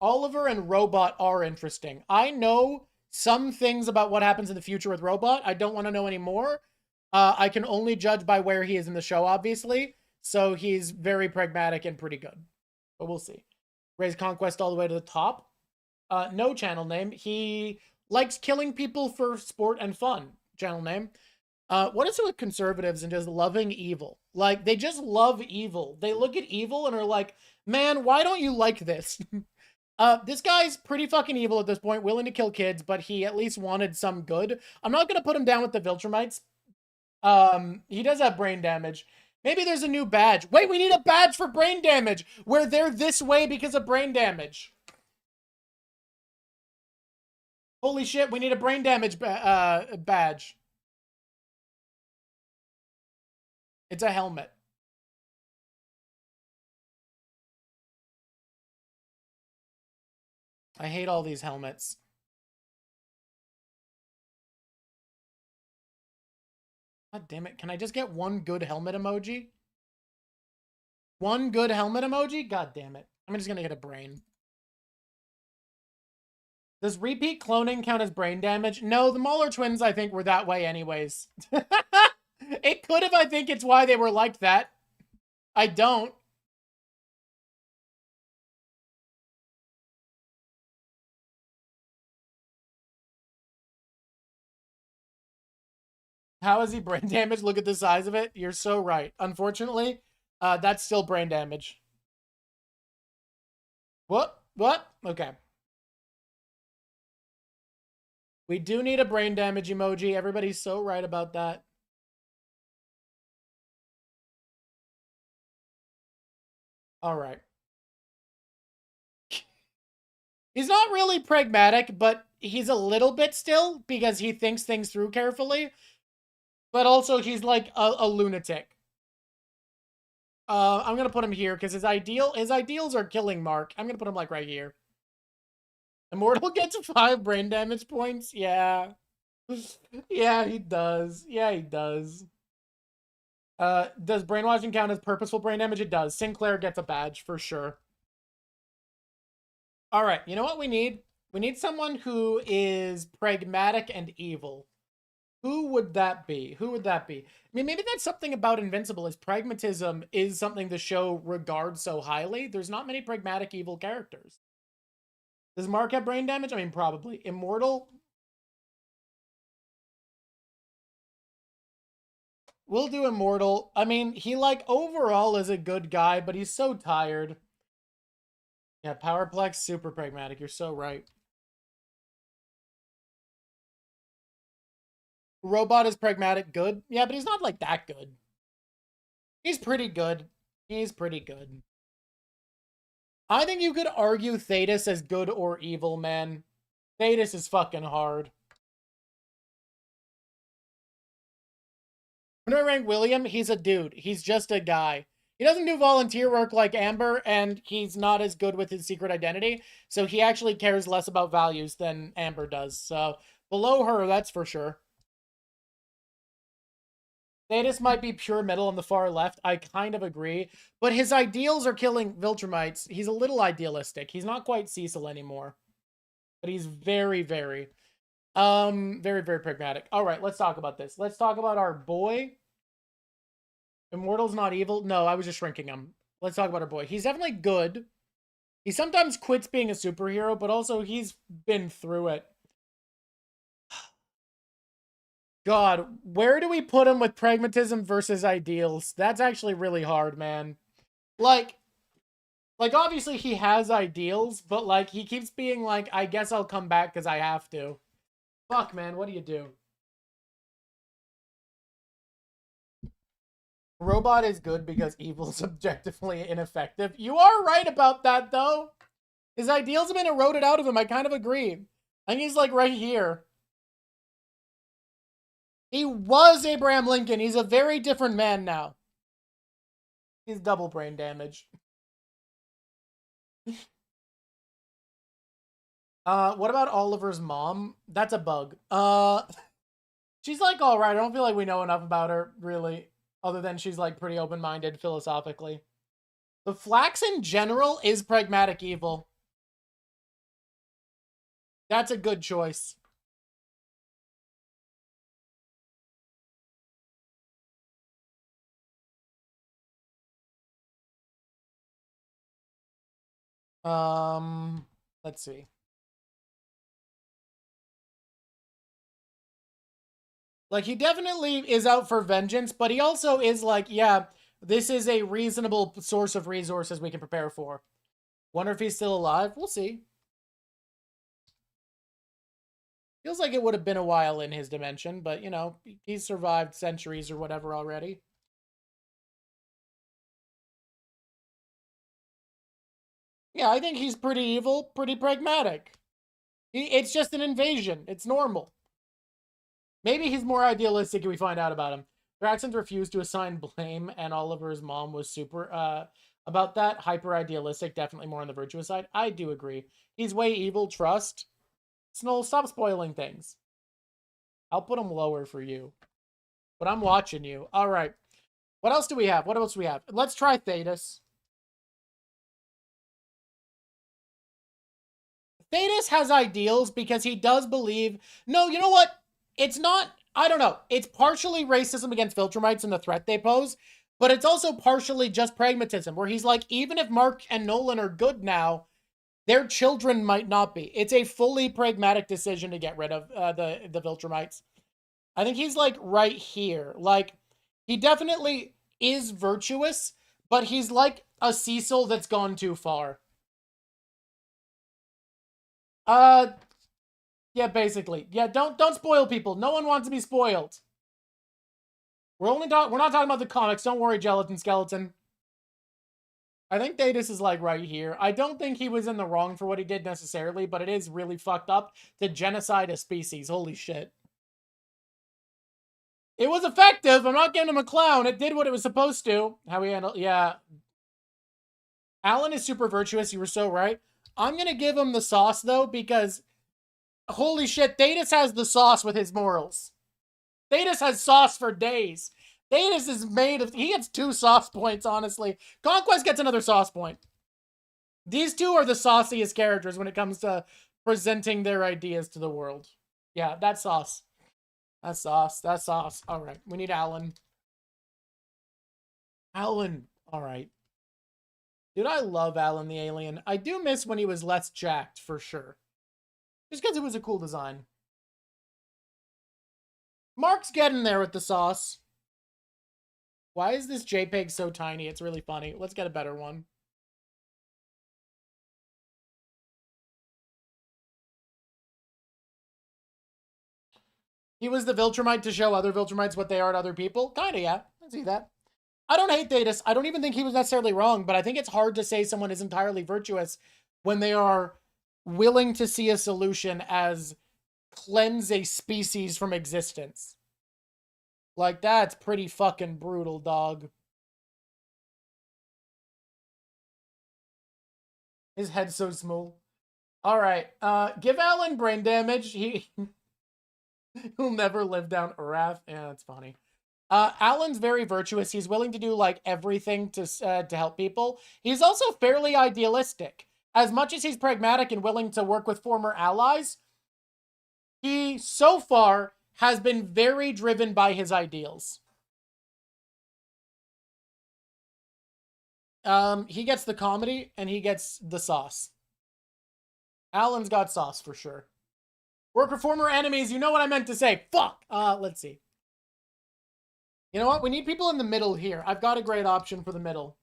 Oliver and Robot are interesting. I know some things about what happens in the future with Robot. I don't want to know any more. I can only judge by where he is in the show, obviously. So he's very pragmatic and pretty good. But we'll see. Raise Conquest all the way to the top. No channel name. He likes killing people for sport and fun. Channel name. What is it with conservatives and just loving evil? Like, they just love evil. They look at evil and are like, man, why don't you like this? This guy's pretty fucking evil at this point, willing to kill kids, but he at least wanted some good. I'm not going to put him down with the Viltrumites. He does have brain damage. Maybe there's a new badge. Wait, we need a badge for brain damage, where they're this way because of brain damage. Holy shit, we need a brain damage badge. It's a helmet. I hate all these helmets. God damn it. Can I just get one good helmet emoji? One good helmet emoji? God damn it. I'm just gonna get a brain. Does repeat cloning count as brain damage? No, the Mauler twins, I think, were that way anyways. It could have, I think it's why they were like that. I don't. How is he brain damaged? Look at the size of it. You're so right. Unfortunately, that's still brain damage. What? What? Okay. We do need a brain damage emoji. Everybody's so right about that. All right. He's not really pragmatic, but he's a little bit still because he thinks things through carefully. But also, he's like a lunatic. I'm gonna put him here because his ideals are killing Mark. I'm gonna put him like right here. Immortal gets 5 brain damage points. Yeah. Yeah, he does. Yeah, he does. Does brainwashing count as purposeful brain damage? It does. Sinclair gets a badge for sure. All right, you know what we need? We need someone who is pragmatic and evil. Who would that be? Who would that be? I mean, maybe that's something about Invincible, is pragmatism is something the show regards so highly. There's not many pragmatic evil characters. Does Mark have brain damage? I mean, probably. Immortal? We'll do Immortal. I mean, he, like, overall is a good guy, but he's so tired. Yeah, Powerplex, super pragmatic. You're so right. Robot is pragmatic, good. Yeah, but he's not, like, that good. He's pretty good. He's pretty good. I think you could argue Thetis as good or evil, man. Thetis is fucking hard. When I rank William, he's a dude. He's just a guy. He doesn't do volunteer work like Amber, and he's not as good with his secret identity, so he actually cares less about values than Amber does. So, below her, that's for sure. Thetis might be pure middle on the far left. I kind of agree. But his ideals are killing Viltrumites. He's a little idealistic. He's not quite Cecil anymore. But he's very, very, very, very pragmatic. All right, let's talk about this. Let's talk about our boy. Immortal's not evil. No, I was just shrinking him. Let's talk about our boy. He's definitely good. He sometimes quits being a superhero, but also he's been through it. God, where do we put him with pragmatism versus ideals? That's actually really hard, man. Like obviously he has ideals, but like he keeps being like, I guess I'll come back because I have to. Fuck, man, what do you do? Robot is good because evil's objectively ineffective. You are right about that, though. His ideals have been eroded out of him. I kind of agree. I think he's like right here. He was Abraham Lincoln. He's a very different man now. He's double brain damage. What about Oliver's mom? That's a bug. She's like all right. I don't feel like we know enough about her, really. Other than she's like pretty open-minded philosophically. The Flax in general is pragmatic evil. That's a good choice. Let's see. Like, he definitely is out for vengeance, but he also is like, yeah, this is a reasonable source of resources we can prepare for. Wonder if he's still alive? We'll see. Feels like it would have been a while in his dimension, but, you know, he's survived centuries or whatever already. Yeah, I think he's pretty evil, pretty pragmatic. It's just an invasion. It's normal. Maybe he's more idealistic if we find out about him. Braxton's refused to assign blame, and Oliver's mom was super about that. Hyper idealistic, definitely more on the virtuous side. I do agree. He's way evil, trust. Snow, stop spoiling things. I'll put him lower for you. But I'm watching you. All right. What else do we have? What else do we have? Let's try Thetis. Thetis has ideals because he does believe... No, you know what? It's not... I don't know. It's partially racism against Viltrumites and the threat they pose, but it's also partially just pragmatism, where he's like, even if Mark and Nolan are good now, their children might not be. It's a fully pragmatic decision to get rid of the Viltrumites. I think he's, like, right here. Like, he definitely is virtuous, but he's like a Cecil that's gone too far. Yeah, basically. Yeah, don't spoil people. No one wants to be spoiled. We're not talking about the comics. Don't worry, Gelatin Skeleton. I think Thetis is like right here. I don't think he was in the wrong for what he did necessarily, but it is really fucked up to genocide a species. Holy shit. It was effective. I'm not giving him a clown. It did what it was supposed to. How we handle... Yeah. Alan is super virtuous. You were so right. I'm going to give him the sauce, though, because... Holy shit, Thetis has the sauce with his morals. Thetis has sauce for days. Thetis is made of... He gets 2 sauce points, honestly. Conquest gets another sauce point. These two are the sauciest characters when it comes to presenting their ideas to the world. Yeah, that's sauce. That's sauce. That's sauce. All right, we need Alan. Alan. All right. Dude, I love Alan the Alien. I do miss when he was less jacked, for sure. Just because it was a cool design. Mark's getting there with the sauce. Why is this JPEG so tiny? It's really funny. Let's get a better one. He was the Viltrumite to show other Viltrumites what they are to other people? Kinda, yeah. I see that. I don't hate Thetis. I don't even think he was necessarily wrong, but I think it's hard to say someone is entirely virtuous when they are willing to see a solution as cleanse a species from existence. Like, that's pretty fucking brutal, dog. His head's so small. All right, give Alan brain damage. He'll never live down Arath. Yeah, that's funny. Alan's very virtuous. He's willing to do like everything to help people. He's also fairly idealistic. As much as he's pragmatic and willing to work with former allies, he so far has been very driven by his ideals. He gets the comedy and he gets the sauce. Alan's got sauce for sure. Work with former enemies. You know what I meant to say. Fuck. Let's see. You know what? We need people in the middle here. I've got a great option for the middle.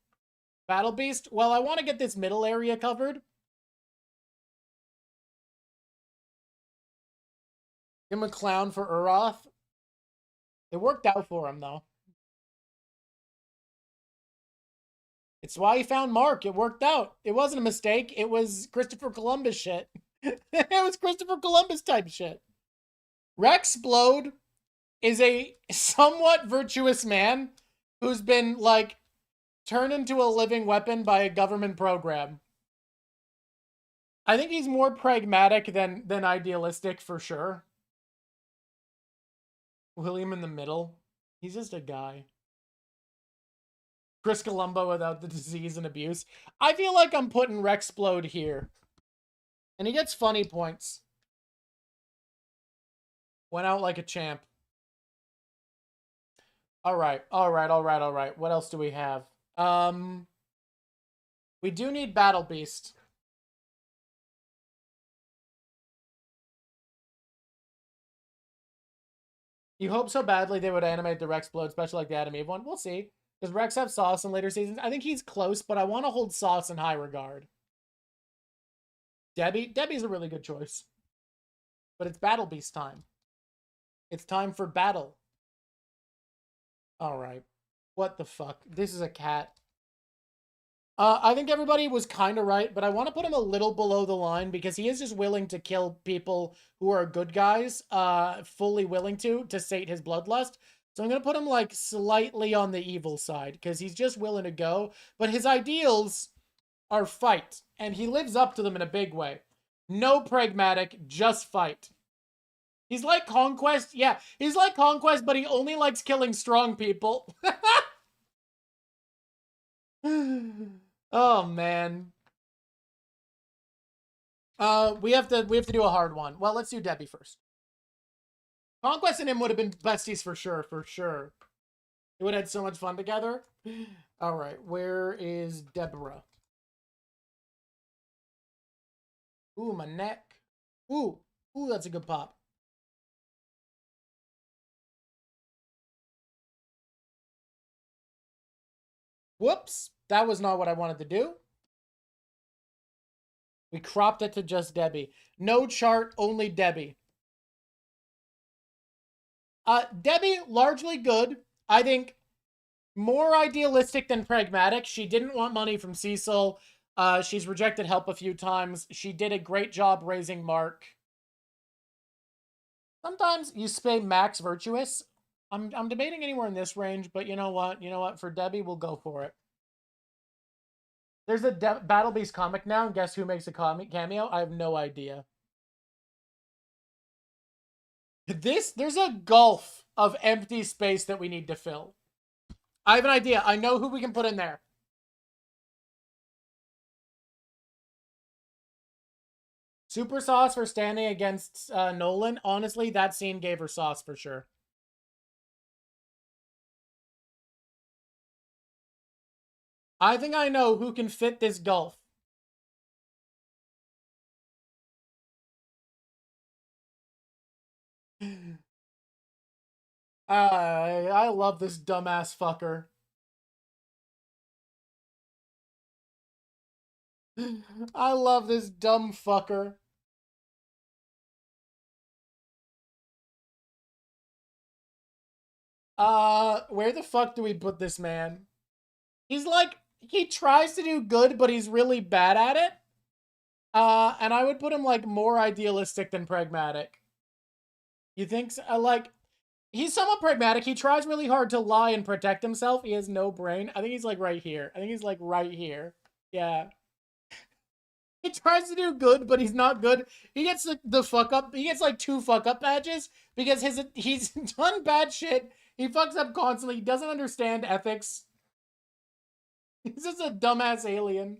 Battle Beast. Well, I want to get this middle area covered. Give him a clown for Uroth. It worked out for him, though. It's why he found Mark. It worked out. It wasn't a mistake. It was Christopher Columbus shit. It was Christopher Columbus type shit. Rexplode is a somewhat virtuous man who's been, like, turned into a living weapon by a government program. I think he's more pragmatic than idealistic, for sure. William in the middle. He's just a guy. Chris Columbo without the disease and abuse. I feel like I'm putting Rexplode here. And he gets funny points. Went out like a champ. Alright. What else do we have? We do need Battle Beast. You hope so badly they would animate the Rexplode, especially like the Adam Eve one. We'll see. Does Rex have sauce in later seasons? I think he's close, but I want to hold sauce in high regard. Debbie? Debbie's a really good choice. But it's Battle Beast time. It's time for battle. Alright. What the fuck? This is a cat. I think everybody was kind of right, but I want to put him a little below the line because he is just willing to kill people who are good guys, fully willing to sate his bloodlust. So I'm going to put him, like, slightly on the evil side because he's just willing to go. But his ideals are fight, and he lives up to them in a big way. No pragmatic, just fight. He's like Conquest. Yeah, he's like Conquest, but he only likes killing strong people. Oh, man. We have to do a hard one. Well, let's do Debbie first. Conquest and him would have been besties for sure, for sure. We would have had so much fun together. All right, where is Deborah? Ooh, my neck. Ooh, that's a good pop. Whoops, that was not what I wanted to do. We cropped it to just Debbie. No chart, only Debbie. Debbie, largely good. I think more idealistic than pragmatic. She didn't want money from Cecil. She's rejected help a few times. She did a great job raising Mark. Sometimes you say max virtuous. I'm debating anywhere in this range, but you know what? You know what? For Debbie, we'll go for it. There's a Battle Beast comic now, and guess who makes a comic cameo? I have no idea. There's a gulf of empty space that we need to fill. I have an idea. I know who we can put in there. Super sauce for standing against Nolan. Honestly, that scene gave her sauce for sure. I think I know who can fit this gulf. I love this dumbass fucker. I love this dumb fucker. Where the fuck do we put this man? He's like, he tries to do good, but he's really bad at it. And I would put him like more idealistic than pragmatic. You think so? Like, he's somewhat pragmatic. He tries really hard to lie and protect himself. He has no brain. I think he's like right here. I think he's like right here. Yeah. He tries to do good, but he's not good. He gets the fuck up. He gets like 2 fuck up badges because he's done bad shit. He fucks up constantly. He doesn't understand ethics. He's just a dumbass alien.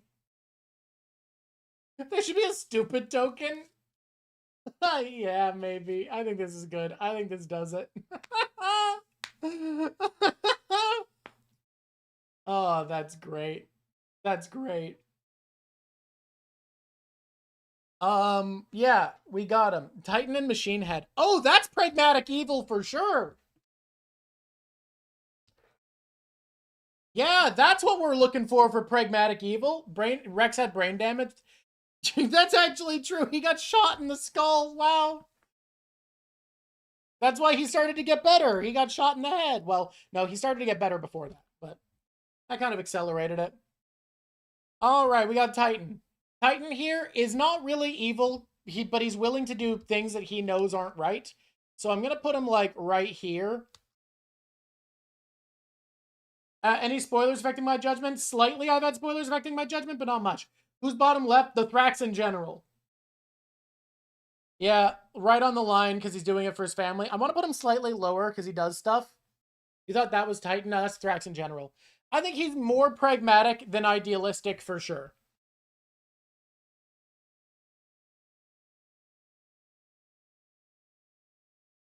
There should be a stupid token. Yeah, maybe. I think this is good. I think this does it. Oh, that's great. That's great. Yeah, we got him. Titan and Machine Head. Oh, that's pragmatic evil for sure. Yeah, that's what we're looking for pragmatic evil. Rex had brain damage. That's actually true. He got shot in the skull. Wow. That's why he started to get better. He got shot in the head. Well, no, he started to get better before that, but that kind of accelerated it. All right, we got Titan. Titan here is not really evil, but he's willing to do things that he knows aren't right. So I'm going to put him like right here. Any spoilers affecting my judgment? Slightly I've had spoilers affecting my judgment, but not much. Who's bottom left? The Thraxan General. Yeah, right on the line because he's doing it for his family. I want to put him slightly lower because he does stuff. You thought that was Titan? No, that's Thraxan General. I think he's more pragmatic than idealistic for sure.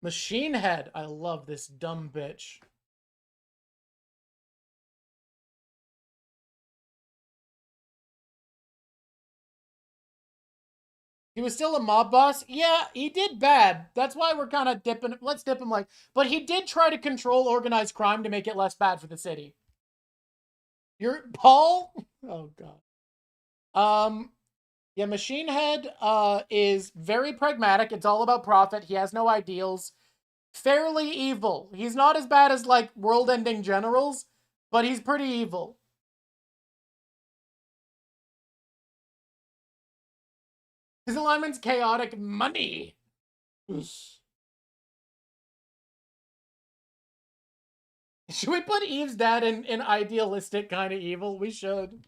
Machine Head. I love this dumb bitch. He was still a mob boss? Yeah, he did bad. That's why we're kind of dipping. Let's dip him like. But he did try to control organized crime to make it less bad for the city. You're Paul? Oh, God. Yeah, Machine Head is very pragmatic. It's all about profit. He has no ideals. Fairly evil. He's not as bad as, like, world-ending generals, but he's pretty evil. His alignment's chaotic money. Should we put Eve's dad in idealistic kind of evil? We should.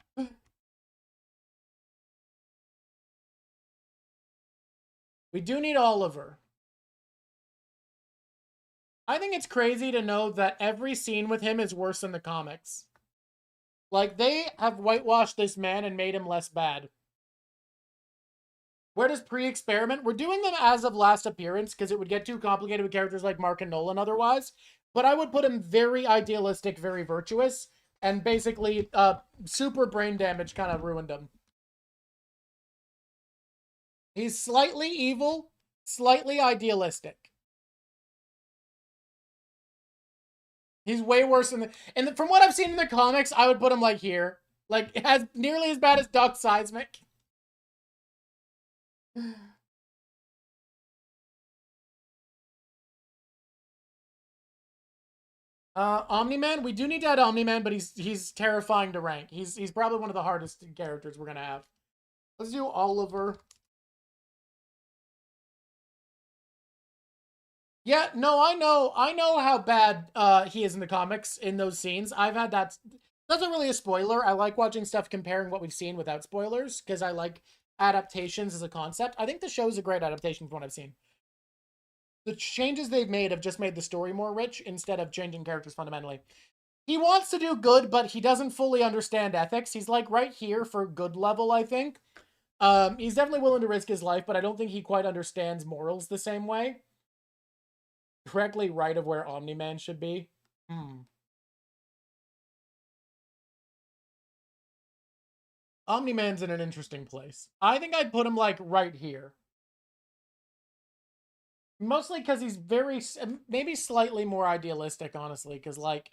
We do need Oliver. I think it's crazy to know that every scene with him is worse than the comics. Like, they have whitewashed this man and made him less bad. Where does pre-experiment? We're doing them as of last appearance because it would get too complicated with characters like Mark and Nolan otherwise. But I would put him very idealistic, very virtuous, and basically super brain damage kind of ruined him. He's slightly evil, slightly idealistic. He's way worse than and from what I've seen in the comics, I would put him like here. Like, as nearly as bad as Duck Seismic. Omni-Man, we do need to add Omni-Man, but he's terrifying to rank. He's probably one of the hardest characters we're gonna have. Let's do Oliver. Yeah, no, I know how bad he is in the comics in those scenes. I've had that. That's not really a spoiler. I like watching stuff comparing what we've seen without spoilers because I like adaptations as a concept. I think the show is a great adaptation from what I've seen. The changes they've made have just made the story more rich instead of changing characters fundamentally. He wants to do good, but he doesn't fully understand ethics. He's like right here for good level, I think. He's definitely willing to risk his life, but I don't think he quite understands morals the same way. Correctly right of where Omni-Man should be. Omni-Man's in an interesting place. I think I'd put him like right here. Mostly because he's maybe slightly more idealistic, honestly, because like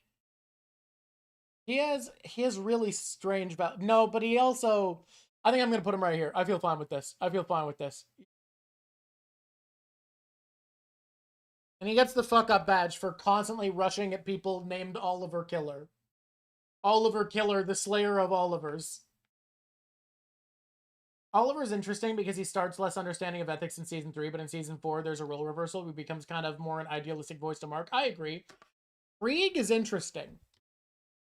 he has really strange no, but he also I think I'm going to put him right here. I feel fine with this. I feel fine with this. And he gets the fuck up badge for constantly rushing at people named Oliver Killer. Oliver Killer, the slayer of Olivers. Oliver's interesting because he starts less understanding of ethics in season 3, but in season 4, there's a role reversal. He becomes kind of more an idealistic voice to Mark. I agree. Krieg is interesting.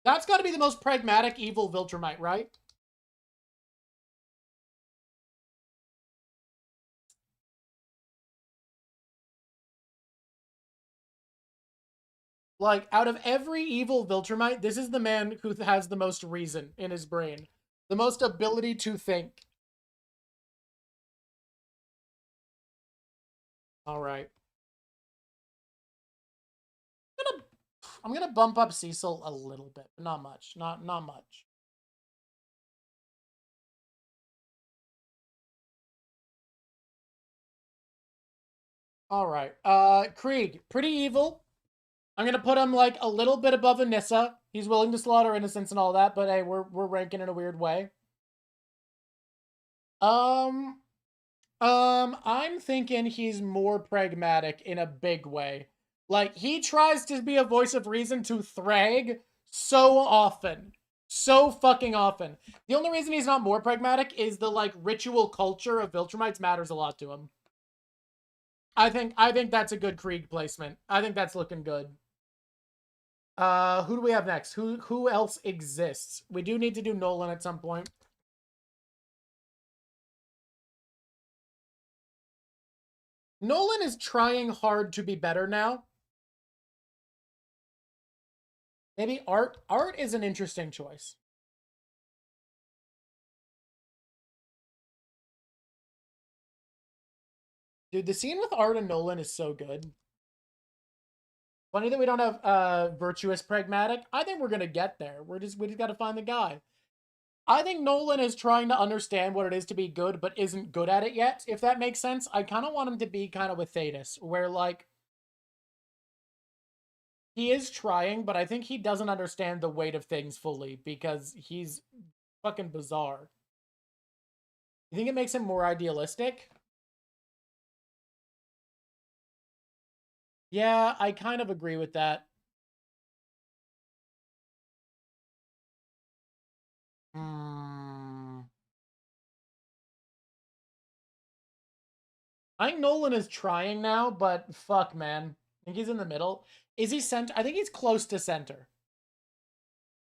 That's got to be the most pragmatic evil Viltrumite, right? Like, out of every evil Viltrumite, this is the man who has the most reason in his brain. The most ability to think. All right. I'm gonna bump up Cecil a little bit, but not much. Not much. All right. Krieg, pretty evil. I'm gonna put him like a little bit above Anissa. He's willing to slaughter innocents and all that, but hey, we're ranking in a weird way. I'm thinking he's more pragmatic in a big way. Like, he tries to be a voice of reason to Thrag so often. So fucking often. The only reason he's not more pragmatic is the, like, ritual culture of Viltrumites matters a lot to him. I think that's a good Krieg placement. I think that's looking good. Who do we have next? Who else exists? We do need to do Nolan at some point. Nolan is trying hard to be better now. Maybe Art. Art is an interesting choice. Dude, the scene with Art and Nolan is so good. Funny that we don't have virtuous pragmatic. I think we're gonna get there. We just gotta find the guy. I think Nolan is trying to understand what it is to be good, but isn't good at it yet, if that makes sense. I kind of want him to be kind of with Thetis, where, like, he is trying, but I think he doesn't understand the weight of things fully, because he's fucking bizarre. You think it makes him more idealistic? Yeah, I kind of agree with that. I think Nolan is trying now, but fuck, man. I think he's in the middle. Is he center? I think he's close to center.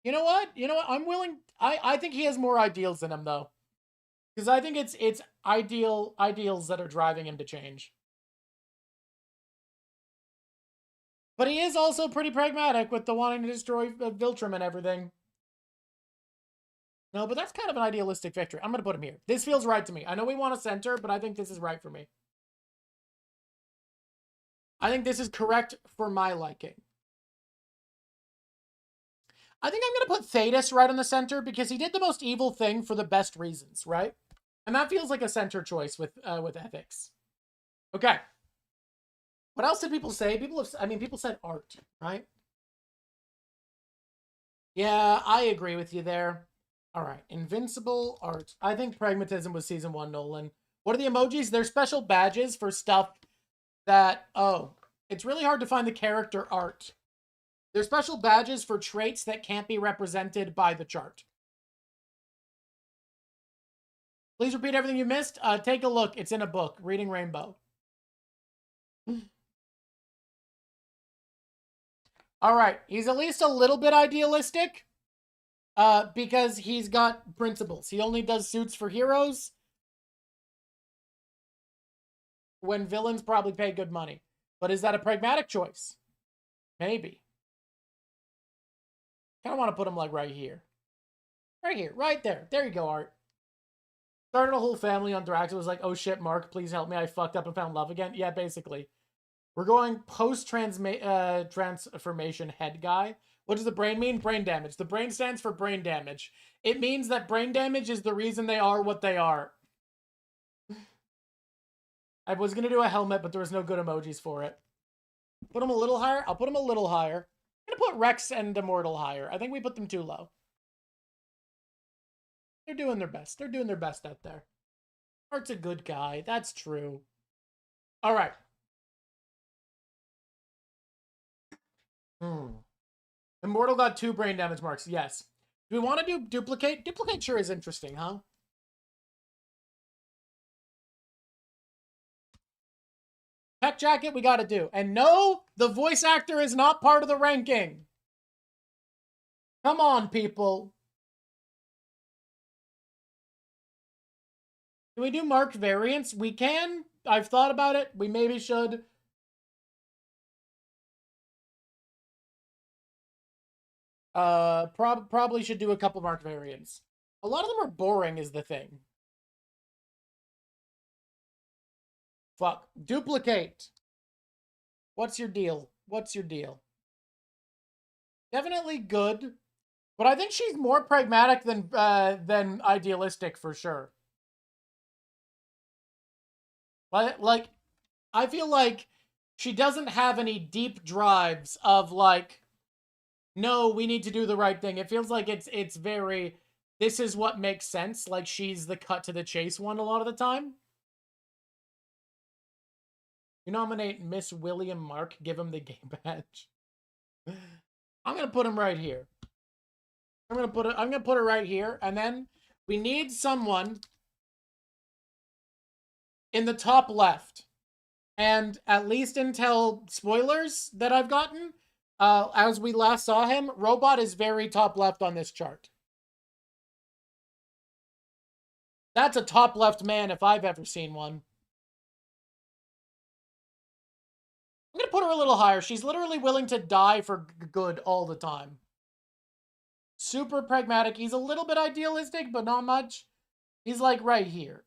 You know what? You know what? I'm willing. I think he has more ideals in him, though. Because I think it's ideals that are driving him to change. But he is also pretty pragmatic with the wanting to destroy Viltrum and everything. No, but that's kind of an idealistic victory. I'm going to put him here. This feels right to me. I know we want a center, but I think this is right for me. I think this is correct for my liking. I think I'm going to put Thetis right in the center because he did the most evil thing for the best reasons, right? And that feels like a center choice with ethics. Okay. What else did people say? People said Art, right? Yeah, I agree with you there. All right, Invincible, Art. I think Pragmatism was season 1, Nolan. What are the emojis? They're special badges for stuff that, it's really hard to find the character art. They're special badges for traits that can't be represented by the chart. Please repeat everything you missed. Take a look. It's in a book, Reading Rainbow. All right, he's at least a little bit idealistic. Because he's got principles. He only does suits for heroes when villains probably pay good money. But is that a pragmatic choice? Maybe. Kind of want to put him like right here. Right here. Right there. There you go, Art. Started a whole family on Drawk. It was like, oh shit, Mark, please help me. I fucked up and found love again. Yeah, basically. We're going post-transformation head guy. What does the brain mean? Brain damage. The brain stands for brain damage. It means that brain damage is the reason they are what they are. I was going to do a helmet, but there was no good emojis for it. Put him a little higher? I'll put him a little higher. I'm going to put Rex and Immortal higher. I think we put them too low. They're doing their best. They're doing their best out there. Art's a good guy. That's true. All right. Immortal got 2 brain damage marks. Yes. Do we want to do duplicate? Duplicate sure is interesting, huh? Tech jacket, we got to do. And no, the voice actor is not part of the ranking. Come on, people. Can we do marked variants? We can. I've thought about it. We maybe should. Probably should do a couple marked variants. A lot of them are boring is the thing. Fuck. Duplicate. What's your deal? What's your deal? Definitely good. But I think she's more pragmatic than idealistic for sure. But, like, I feel like she doesn't have any deep drives of, like, no, we need to do the right thing. It feels like it's very, this is what makes sense. Like, she's the cut to the chase one a lot of the time. You nominate Miss William Mark, give him the game badge. I'm gonna put him right here. I'm gonna put it right here, and then we need someone in the top left. And at least until spoilers that I've gotten, as we last saw him, Robot is very top left on this chart. That's a top left man if I've ever seen one. I'm going to put her a little higher. She's literally willing to die for good all the time. Super pragmatic. He's a little bit idealistic, but not much. He's like right here.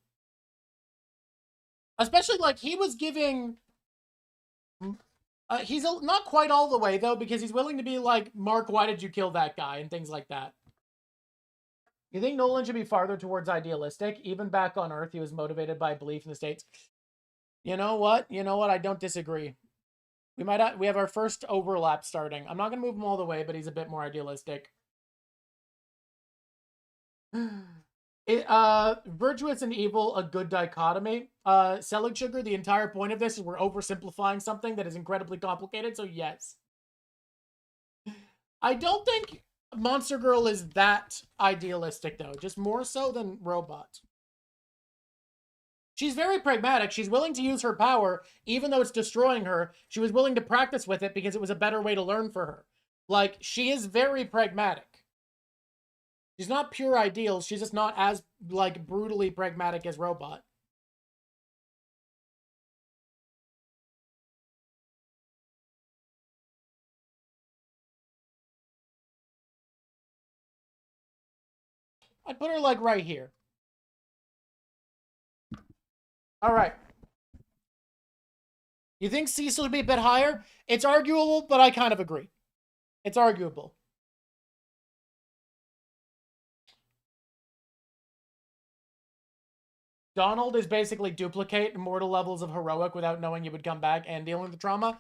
Especially like he was giving... he's not quite all the way, though, because he's willing to be like, Mark, why did you kill that guy? And things like that. You think Nolan should be farther towards idealistic? Even back on Earth, he was motivated by belief in the states. You know what? I don't disagree. We have our first overlap starting. I'm not going to move him all the way, but he's a bit more idealistic. Virtuous and evil, a good dichotomy. Selling sugar, the entire point of this is we're oversimplifying something that is incredibly complicated, so yes. I don't think Monster Girl is that idealistic, though. Just more so than Robot. She's very pragmatic. She's willing to use her power, even though it's destroying her. She was willing to practice with it because it was a better way to learn for her. Like, she is very pragmatic. She's not pure ideals. She's just not as, like, brutally pragmatic as Robot. I'd put her, like, right here. All right. You think Cecil would be a bit higher? It's arguable, but I kind of agree. It's arguable. Donald is basically duplicate immortal levels of heroic without knowing you would come back and dealing with the trauma.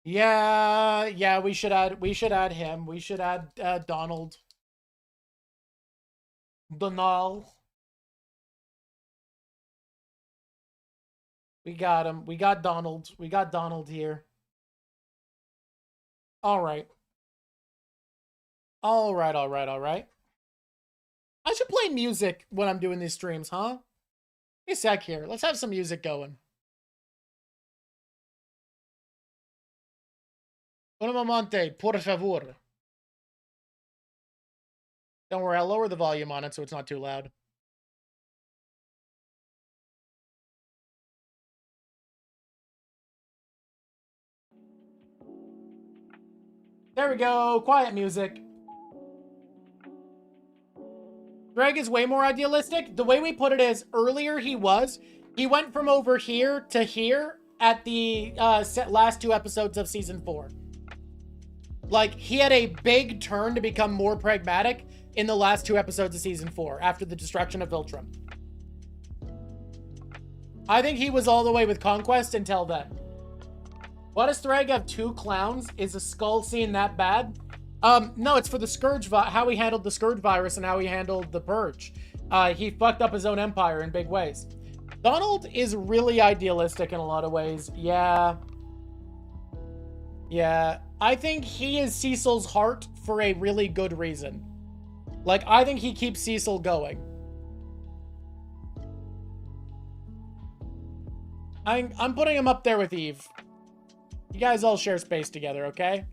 Yeah, we should add him. We should add Donald. Donald. We got him. We got Donald. We got Donald here. All right. All right. I should play music when I'm doing these streams, huh? Give me a sec here. Let's have some music going. Un momento, por favor. Don't worry, I'll lower the volume on it so it's not too loud. There we go. Quiet music. Greg is way more idealistic. The way we put it is, earlier he went from over here to here at the last 2 episodes of season 4. Like, he had a big turn to become more pragmatic in the last 2 episodes of season 4 after the destruction of Viltrum. I think he was all the way with Conquest until then. Why does Thrag have 2 clowns? Is the skull scene that bad? No, it's for the Scourge how he handled the Scourge virus and how he handled the Purge. He fucked up his own empire in big ways. Donald is really idealistic in a lot of ways. Yeah. Yeah. I think he is Cecil's heart for a really good reason. Like, I think he keeps Cecil going. I'm putting him up there with Eve. You guys all share space together, okay?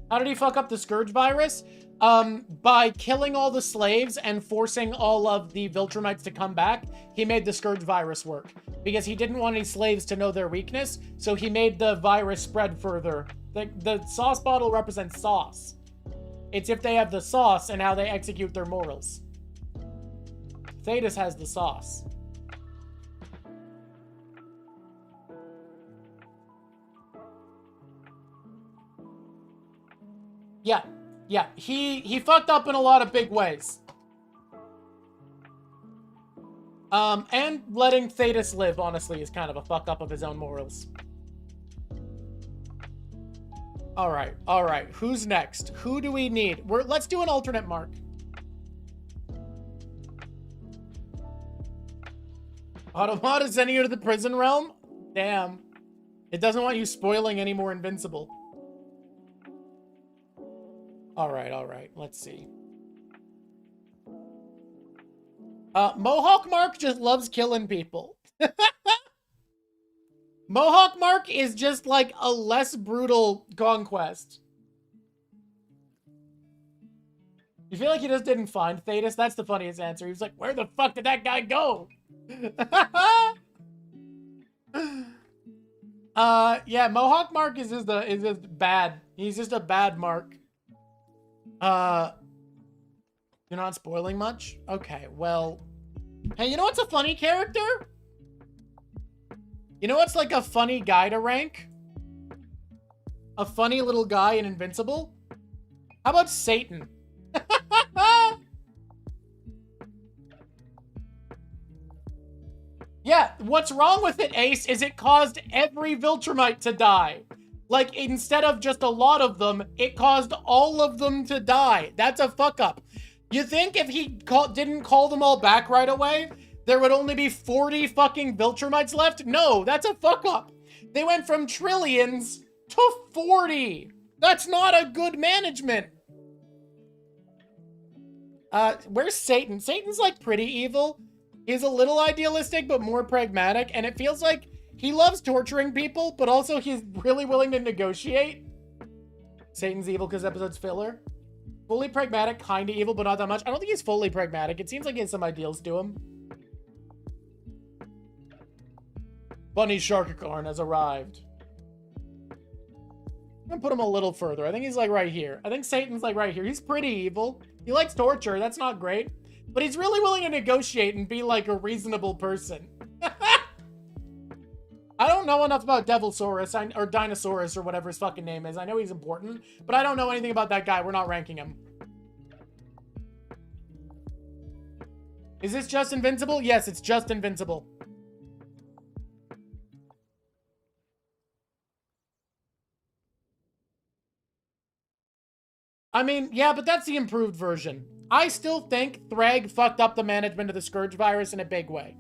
How did he fuck up the Scourge virus? By killing all the slaves and forcing all of the Viltrumites to come back, he made the Scourge virus work. Because he didn't want any slaves to know their weakness, so he made the virus spread further. The sauce bottle represents sauce. It's if they have the sauce and how they execute their morals. Thetis has the sauce. Yeah, he fucked up in a lot of big ways. And letting Thetis live, honestly, is kind of a fuck up of his own morals. All right. Who's next? Who do we need? Let's do an alternate mark. Automata is sending you to the prison realm? Damn. It doesn't want you spoiling any more Invincible. All right. Let's see. Mohawk Mark just loves killing people. Mohawk Mark is just like a less brutal conquest. You feel like he just didn't find Thetis? That's the funniest answer. He was like, where the fuck did that guy go? Yeah, Mohawk Mark is just bad. He's just a bad Mark. You're not spoiling much? Okay, well. Hey, you know what's a funny character? You know what's like a funny guy to rank? A funny little guy in Invincible? How about Satan? Yeah, what's wrong with it, Ace, is it caused every Viltrumite to die. Like, instead of just a lot of them, it caused all of them to die. That's a fuck up. You think if he didn't call them all back right away, there would only be 40 fucking Viltrumites left? No, that's a fuck up. They went from trillions to 40. That's not a good management. Where's Satan? Satan's like pretty evil. He's a little idealistic, but more pragmatic. And it feels like he loves torturing people, but also he's really willing to negotiate. Satan's evil because episode's filler. Fully pragmatic, kind of evil, but not that much. I don't think he's fully pragmatic. It seems like he has some ideals to him. Bunny Sharkacorn has arrived. I'm gonna put him a little further. I think he's like right here. I think Satan's like right here. He's pretty evil. He likes torture. That's not great. But he's really willing to negotiate and be like a reasonable person. I don't know enough about Devilsaurus or Dinosaurus or whatever his fucking name is. I know he's important, but I don't know anything about that guy. We're not ranking him. Is this just Invincible? Yes, it's just Invincible. I mean, yeah, but that's the improved version. I still think Thrag fucked up the management of the Scourge virus in a big way.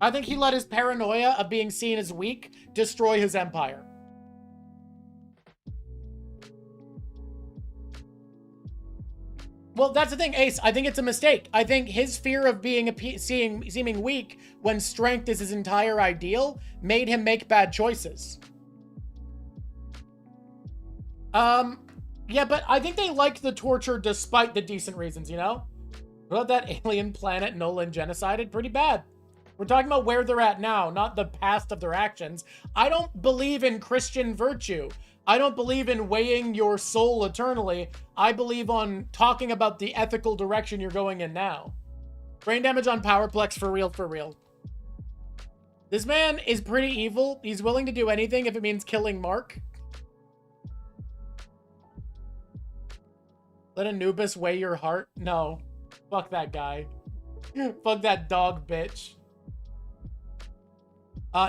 I think he let his paranoia of being seen as weak destroy his empire. Well, that's the thing, Ace. I think it's a mistake. I think his fear of being seeming weak when strength is his entire ideal made him make bad choices. Yeah, but I think they liked the torture despite the decent reasons, you know? What about that alien planet Nolan genocided? Pretty bad. We're talking about where they're at now, not the past of their actions. I don't believe in Christian virtue. I don't believe in weighing your soul eternally. I believe on talking about the ethical direction you're going in now. Brain damage on Powerplex for real, for real. This man is pretty evil. He's willing to do anything if it means killing Mark. Let Anubis weigh your heart? No. Fuck that guy. Fuck that dog bitch.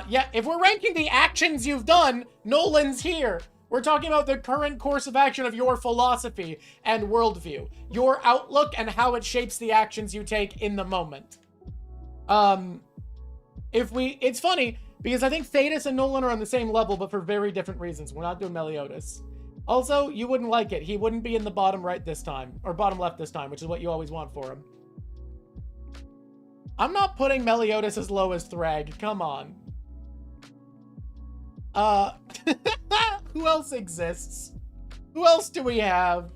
Yeah, if we're ranking the actions you've done, Nolan's here. We're talking about the current course of action of your philosophy and worldview, your outlook and how it shapes the actions you take in the moment. It's funny because I think Thetis and Nolan are on the same level, but for very different reasons. We're not doing Meliodas. Also, you wouldn't like it. He wouldn't be in the bottom right this time, or bottom left this time, which is what you always want for him. I'm not putting Meliodas as low as Thrag. Come on. Who else exists? Who else do we have?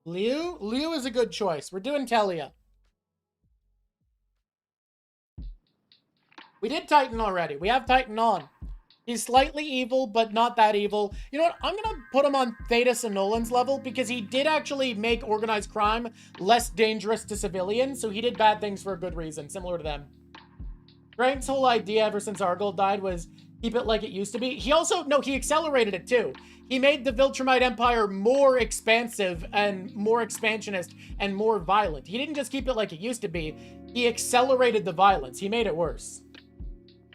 Liu? Liu is a good choice. We're doing Telia. We did Titan already. We have Titan on. He's slightly evil, but not that evil. You know what? I'm going to put him on Thetis and Nolan's level because he did actually make organized crime less dangerous to civilians, so he did bad things for a good reason, similar to them. Frank's whole idea ever since Argyle died was keep it like it used to be. He also, no, he accelerated it too. He made the Viltrumite Empire more expansive and more expansionist and more violent. He didn't just keep it like it used to be. He accelerated the violence. He made it worse.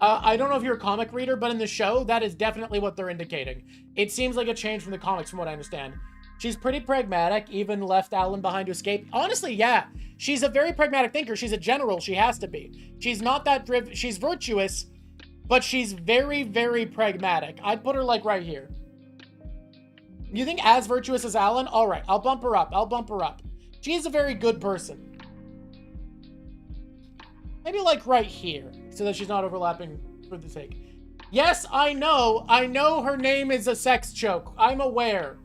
I don't know if you're a comic reader, but in the show, that is definitely what they're indicating. It seems like a change from the comics, from what I understand. She's pretty pragmatic, even left Alan behind to escape. Honestly, yeah. She's a very pragmatic thinker. She's a general. She has to be. She's not that driven. She's virtuous, but she's very, very pragmatic. I'd put her, like, right here. You think as virtuous as Alan? All right, I'll bump her up. I'll bump her up. She's a very good person. Maybe, like, right here, so that she's not overlapping for the sake. Yes, I know. I know her name is a sex joke. I'm aware.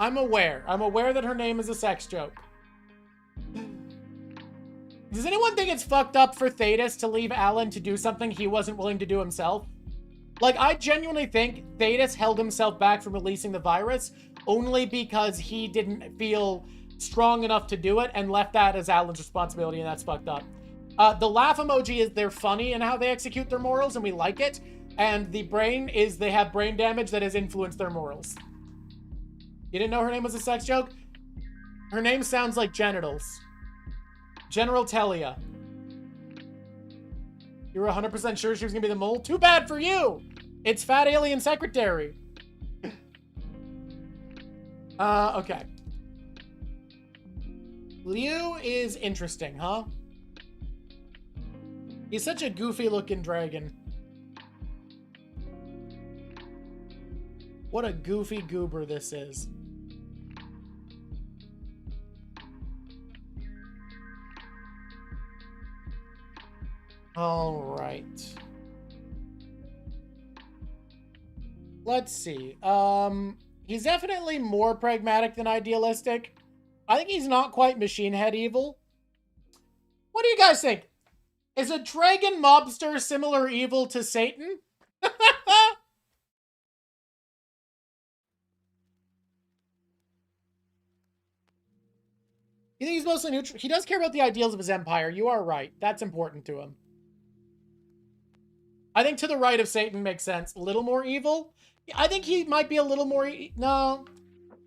I'm aware. I'm aware that her name is a sex joke. Does anyone think it's fucked up for Thetis to leave Alan to do something he wasn't willing to do himself? Like, I genuinely think Thetis held himself back from releasing the virus only because he didn't feel strong enough to do it and left that as Alan's responsibility, and that's fucked up. The laugh emoji is they're funny in how they execute their morals, and we like it. And the brain is they have brain damage that has influenced their morals. You didn't know her name was a sex joke? Her name sounds like genitals. General Telia. You were 100% sure she was going to be the mole? Too bad for you! It's Fat Alien Secretary. Okay. Liu is interesting, huh? He's such a goofy-looking dragon. What a goofy goober this is. All right. Let's see. He's definitely more pragmatic than idealistic. I think he's not quite machine head evil. What do you guys think? Is a dragon mobster similar evil to Satan? You think he's mostly neutral? He does care about the ideals of his empire. You are right. That's important to him. I think to the right of Satan makes sense. A little more evil? I think he might be a little more... No.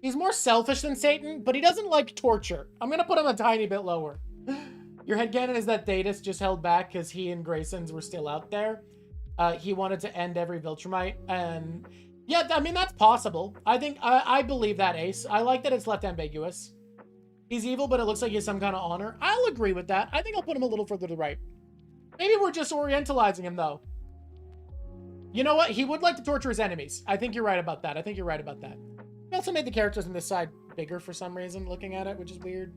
He's more selfish than Satan, but he doesn't like torture. I'm going to put him a tiny bit lower. Your headcanon is that Thetis just held back because he and Grayson's were still out there. He wanted to end every Viltrumite, and... Yeah, I mean, that's possible. I think... I believe that, Ace. I like that it's left ambiguous. He's evil, but it looks like he has some kind of honor. I'll agree with that. I think I'll put him a little further to the right. Maybe we're just orientalizing him, though. You know what? He would like to torture his enemies. I think you're right about that. I think you're right about that. We also made the characters on this side bigger for some reason, looking at it, which is weird.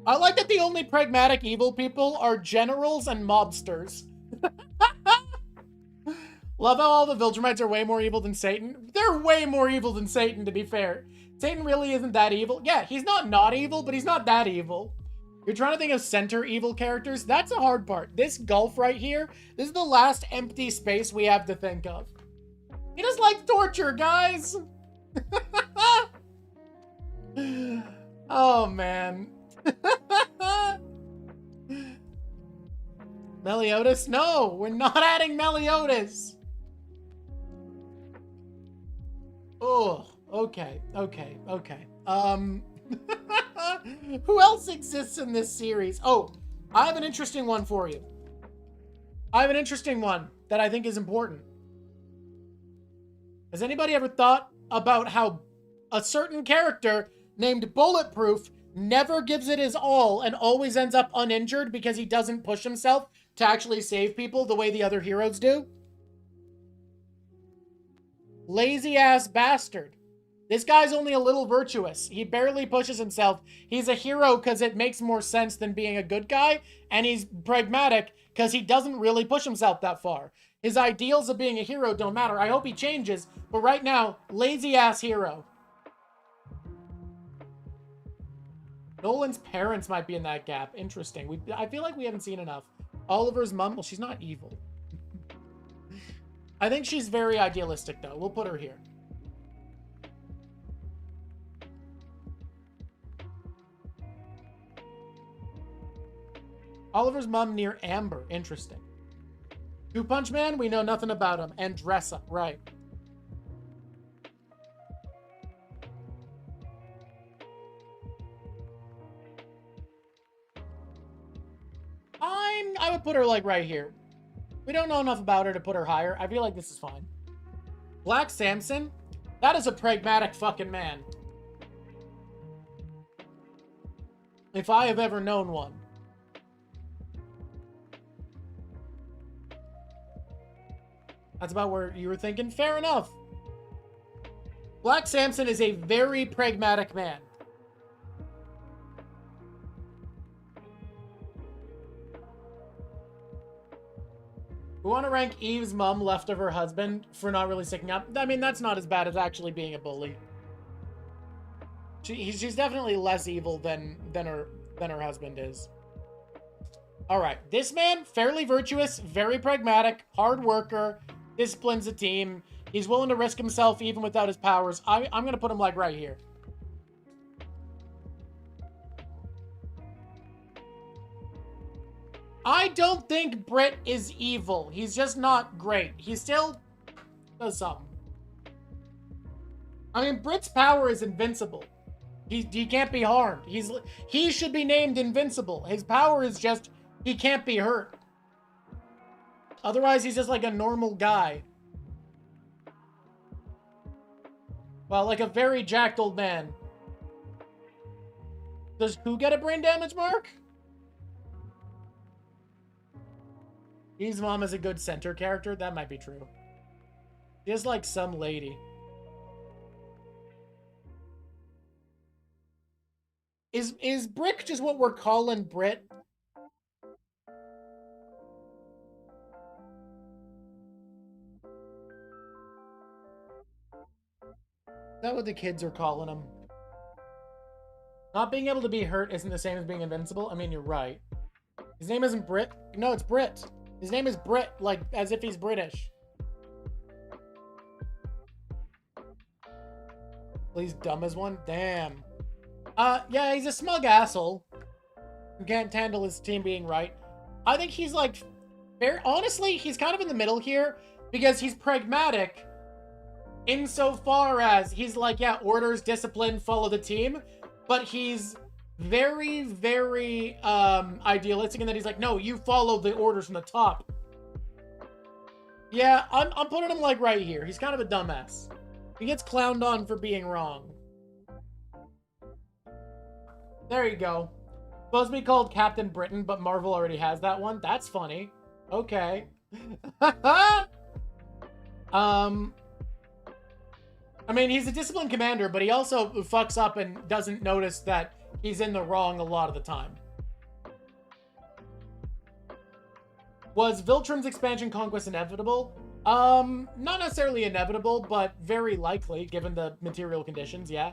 I like that the only pragmatic evil people are generals and mobsters. Love how all the Viltrumites are way more evil than Satan. They're way more evil than Satan, to be fair. Satan really isn't that evil. Yeah, he's not evil, but he's not that evil. You're trying to think of center evil characters? That's the hard part. This gulf right here, this is the last empty space we have to think of. He just likes torture, guys. Oh, man. Meliodas? No, we're not adding Meliodas. Oh, okay. Who else exists in this series? Oh, I have an interesting one for you. I have an interesting one that I think is important. Has anybody ever thought about how a certain character named Bulletproof never gives it his all and always ends up uninjured because he doesn't push himself to actually save people the way the other heroes do? Lazy ass bastard. This guy's only a little virtuous. He barely pushes himself. He's a hero because it makes more sense than being a good guy, and he's pragmatic because he doesn't really push himself that far. His ideals of being a hero don't matter. I hope he changes, but right now, lazy ass hero. Nolan's parents might be in that gap. Interesting. I feel like we haven't seen enough. Oliver's mom, well, she's not evil. I think she's very idealistic, though. We'll put her here. Oliver's mom near Amber. Interesting. Two Punch Man, we know nothing about him. And Dress Up, right. I would put her, like, right here. We don't know enough about her to put her higher. I feel like this is fine. Black Samson? That is a pragmatic fucking man. If I have ever known one. That's about where you were thinking? Fair enough. Black Samson is a very pragmatic man. We want to rank Eve's mom left of her husband for not really sticking up. I mean, that's not as bad as actually being a bully. She's definitely less evil than her husband is. All right, this man, fairly virtuous, very pragmatic, hard worker, disciplines the team. He's willing to risk himself even without his powers. I'm going to put him like right here. I don't think Britt is evil. He's just not great. He still does something. I mean, Britt's power is invincible. He can't be harmed. He should be named Invincible. His power is just he can't be hurt. Otherwise, he's just like a normal guy. Well, like a very jacked old man. Does who get a brain damage mark? Eve's mom is a good center character. That might be true. She is like some lady. Is Brick just what we're calling Brit? Is that what the kids are calling him? Not being able to be hurt isn't the same as being invincible? I mean, you're right. His name isn't Brit? No, it's Brit. His name is Brit, like, as if he's British. Well, he's dumb as one? Damn. Yeah, he's a smug asshole who can't handle his team being right. I think he's, like, honestly, he's kind of in the middle here because he's pragmatic insofar as he's like, yeah, orders, discipline, follow the team, but he's very, very idealistic in that he's like, no, you follow the orders from the top. Yeah, I'm putting him like right here. He's kind of a dumbass. He gets clowned on for being wrong. There you go. Supposed to be called Captain Britain, but Marvel already has that one. That's funny. Okay. I mean, he's a disciplined commander, but he also fucks up and doesn't notice that he's in the wrong a lot of the time. Was Viltrum's expansion conquest inevitable? Not necessarily inevitable, but very likely, given the material conditions, yeah.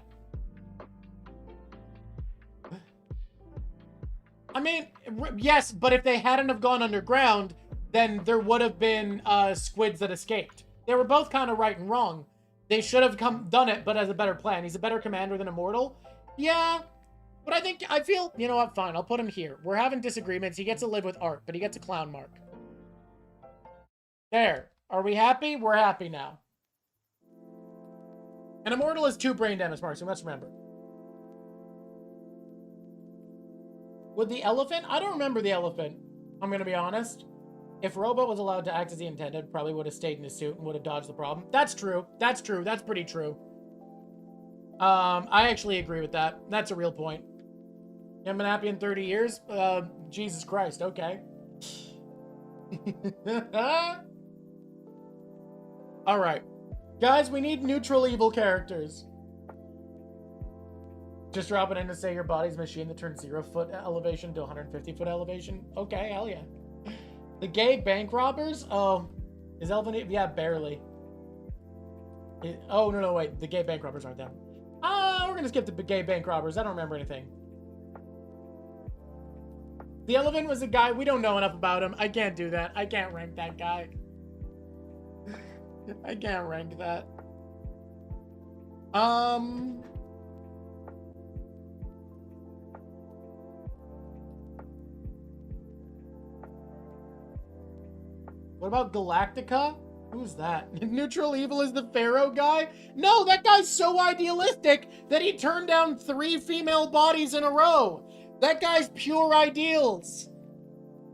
I mean, yes, but if they hadn't have gone underground, then there would have been squids that escaped. They were both kind of right and wrong. They should have done it, but as a better plan. He's a better commander than Immortal. Yeah, But I feel, you know what, fine, I'll put him here. We're having disagreements. He gets to live with art, but he gets a clown mark. There. Are we happy? We're happy now. An immortal has 2 brain damage marks, so let's remember. With the elephant? I don't remember the elephant, I'm gonna be honest. If Robo was allowed to act as he intended, probably would have stayed in his suit and would have dodged the problem. That's true. That's true. That's pretty true. I actually agree with that. That's a real point. You haven't been happy in 30 years? Jesus Christ, okay. Alright. Guys, we need neutral evil characters. Just drop it in to say your body's a machine that turns 0-foot elevation to 150-foot elevation. Okay, hell yeah. The gay bank robbers? Oh, is Elvin? Yeah, barely. Oh, no, wait. The gay bank robbers aren't them. We're gonna skip the gay bank robbers. I don't remember anything. The elephant was a guy. We don't know enough about him. I can't do that. I can't rank that guy. I can't rank that. What about Galactica? Who's that? Neutral evil is the Pharaoh guy? No, that guy's so idealistic that he turned down 3 female bodies in a row. That guy's pure ideals.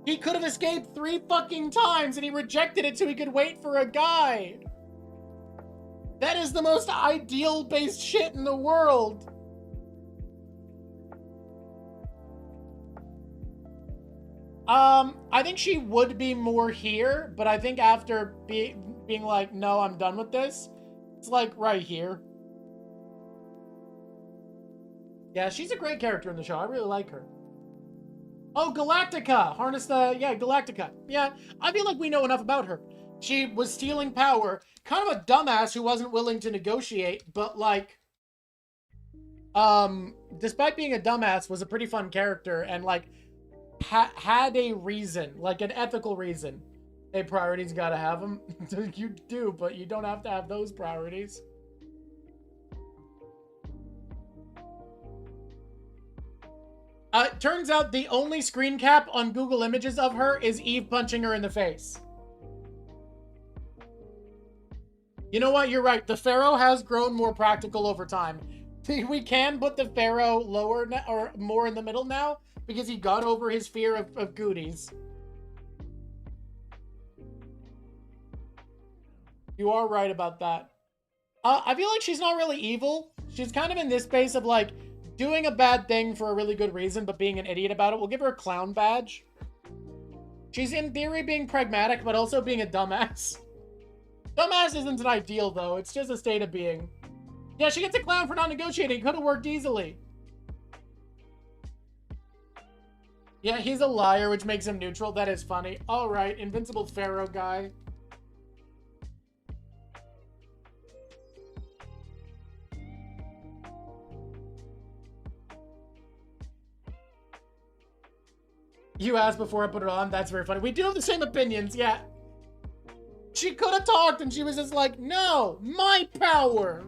He could have escaped 3 fucking times and he rejected it so he could wait for a guy. That is the most ideal-based shit in the world. I think she would be more here, but I think after being like, no, I'm done with this, it's like right here. Yeah, she's a great character in the show. I really like her. Oh, Galactica! Harness the... Yeah, Galactica. Yeah, I feel like we know enough about her. She was stealing power. Kind of a dumbass who wasn't willing to negotiate, but like... despite being a dumbass, was a pretty fun character, and like... had a reason, like an ethical reason. Hey, priorities, gotta have them. You do, but you don't have to have those priorities. It turns out the only screen cap on Google Images of her is Eve punching her in the face. You know what? You're right. The Pharaoh has grown more practical over time. We can put the Pharaoh lower or more in the middle now because he got over his fear of goodies. You are right about that. I feel like she's not really evil. She's kind of in this space of like doing a bad thing for a really good reason, but being an idiot about it. We'll give her a clown badge. She's in theory being pragmatic, but also being a dumbass. Dumbass isn't an ideal, though. It's just a state of being. Yeah, she gets a clown for not negotiating. Could have worked easily. Yeah, he's a liar, which makes him neutral. That is funny. All right, Invincible Pharaoh guy. You asked before I put it on. That's very funny. We do have the same opinions, yeah. She could have talked and she was just like, no, my power.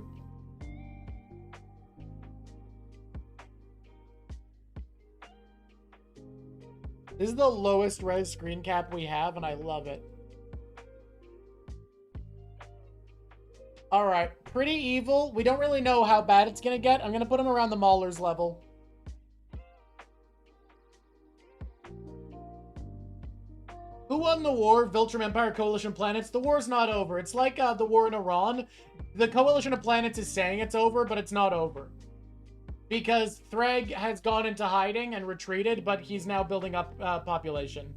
This is the lowest res screen cap we have, and I love it. All right, pretty evil. We don't really know how bad it's going to get. I'm going to put him around the Mauler's level. Who won the war? Viltrum Empire, Coalition Planets. The war's not over. It's like the war in Iran. The Coalition of Planets is saying it's over, but it's not over. Because Threg has gone into hiding and retreated, but he's now building up population.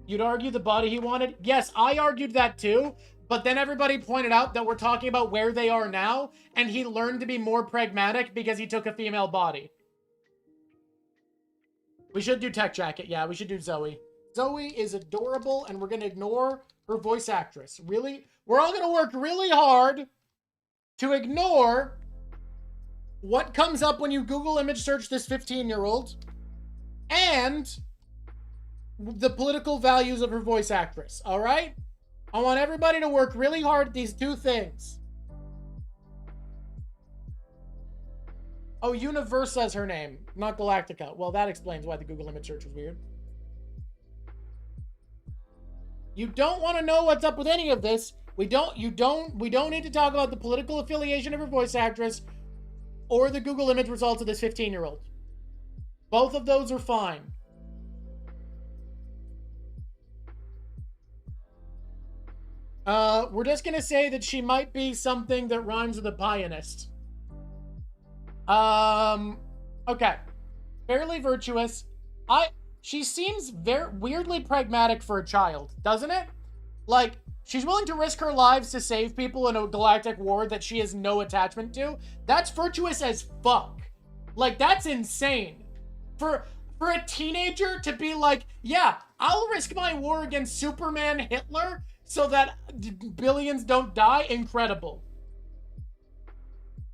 You'd argue the body he wanted? Yes, I argued that too, but then everybody pointed out that we're talking about where they are now, and he learned to be more pragmatic because he took a female body. We should do Tech Jacket. Yeah, we should do Zoe. Zoe is adorable, and we're going to ignore her voice actress. Really? We're all going to work really hard to ignore what comes up when you Google image search this 15-year-old and the political values of her voice actress, all right? I want everybody to work really hard at these two things. Oh, Universa is her name, not Galactica. Well, that explains why the Google image search was weird. You don't want to know what's up with any of this. We don't need to talk about the political affiliation of her voice actress or the Google image results of this 15-year-old. Both of those are fine. We're just gonna say that she might be something that rhymes with a pianist. Okay. Fairly virtuous. She seems very weirdly pragmatic for a child, doesn't it? Like, she's willing to risk her lives to save people in a galactic war that she has no attachment to. That's virtuous as fuck. Like, that's insane. For a teenager to be like, yeah, I'll risk my war against Superman Hitler so that billions don't die. Incredible.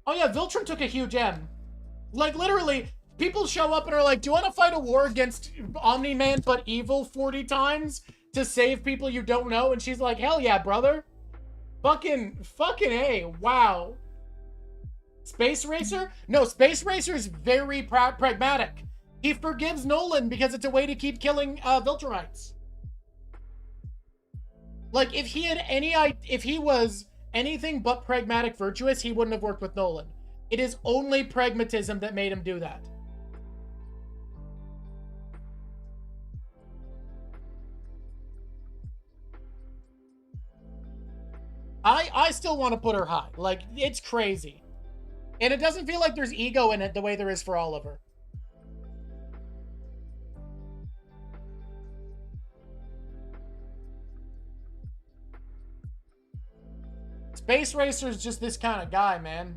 Oh yeah, Viltrum took a huge M. Like, literally, people show up and are like, do you want to fight a war against Omni-Man but evil 40 times to save people you don't know? And she's like, hell yeah, brother. Fucking A. Wow. Space Racer? No, Space Racer is very pragmatic. He forgives Nolan because it's a way to keep killing Viltrumites. Like, if he was anything but pragmatic virtuous, he wouldn't have worked with Nolan. It is only pragmatism that made him do that. I still want to put her high. Like, it's crazy. And it doesn't feel like there's ego in it the way there is for Oliver. Space Racer's just this kind of guy, man.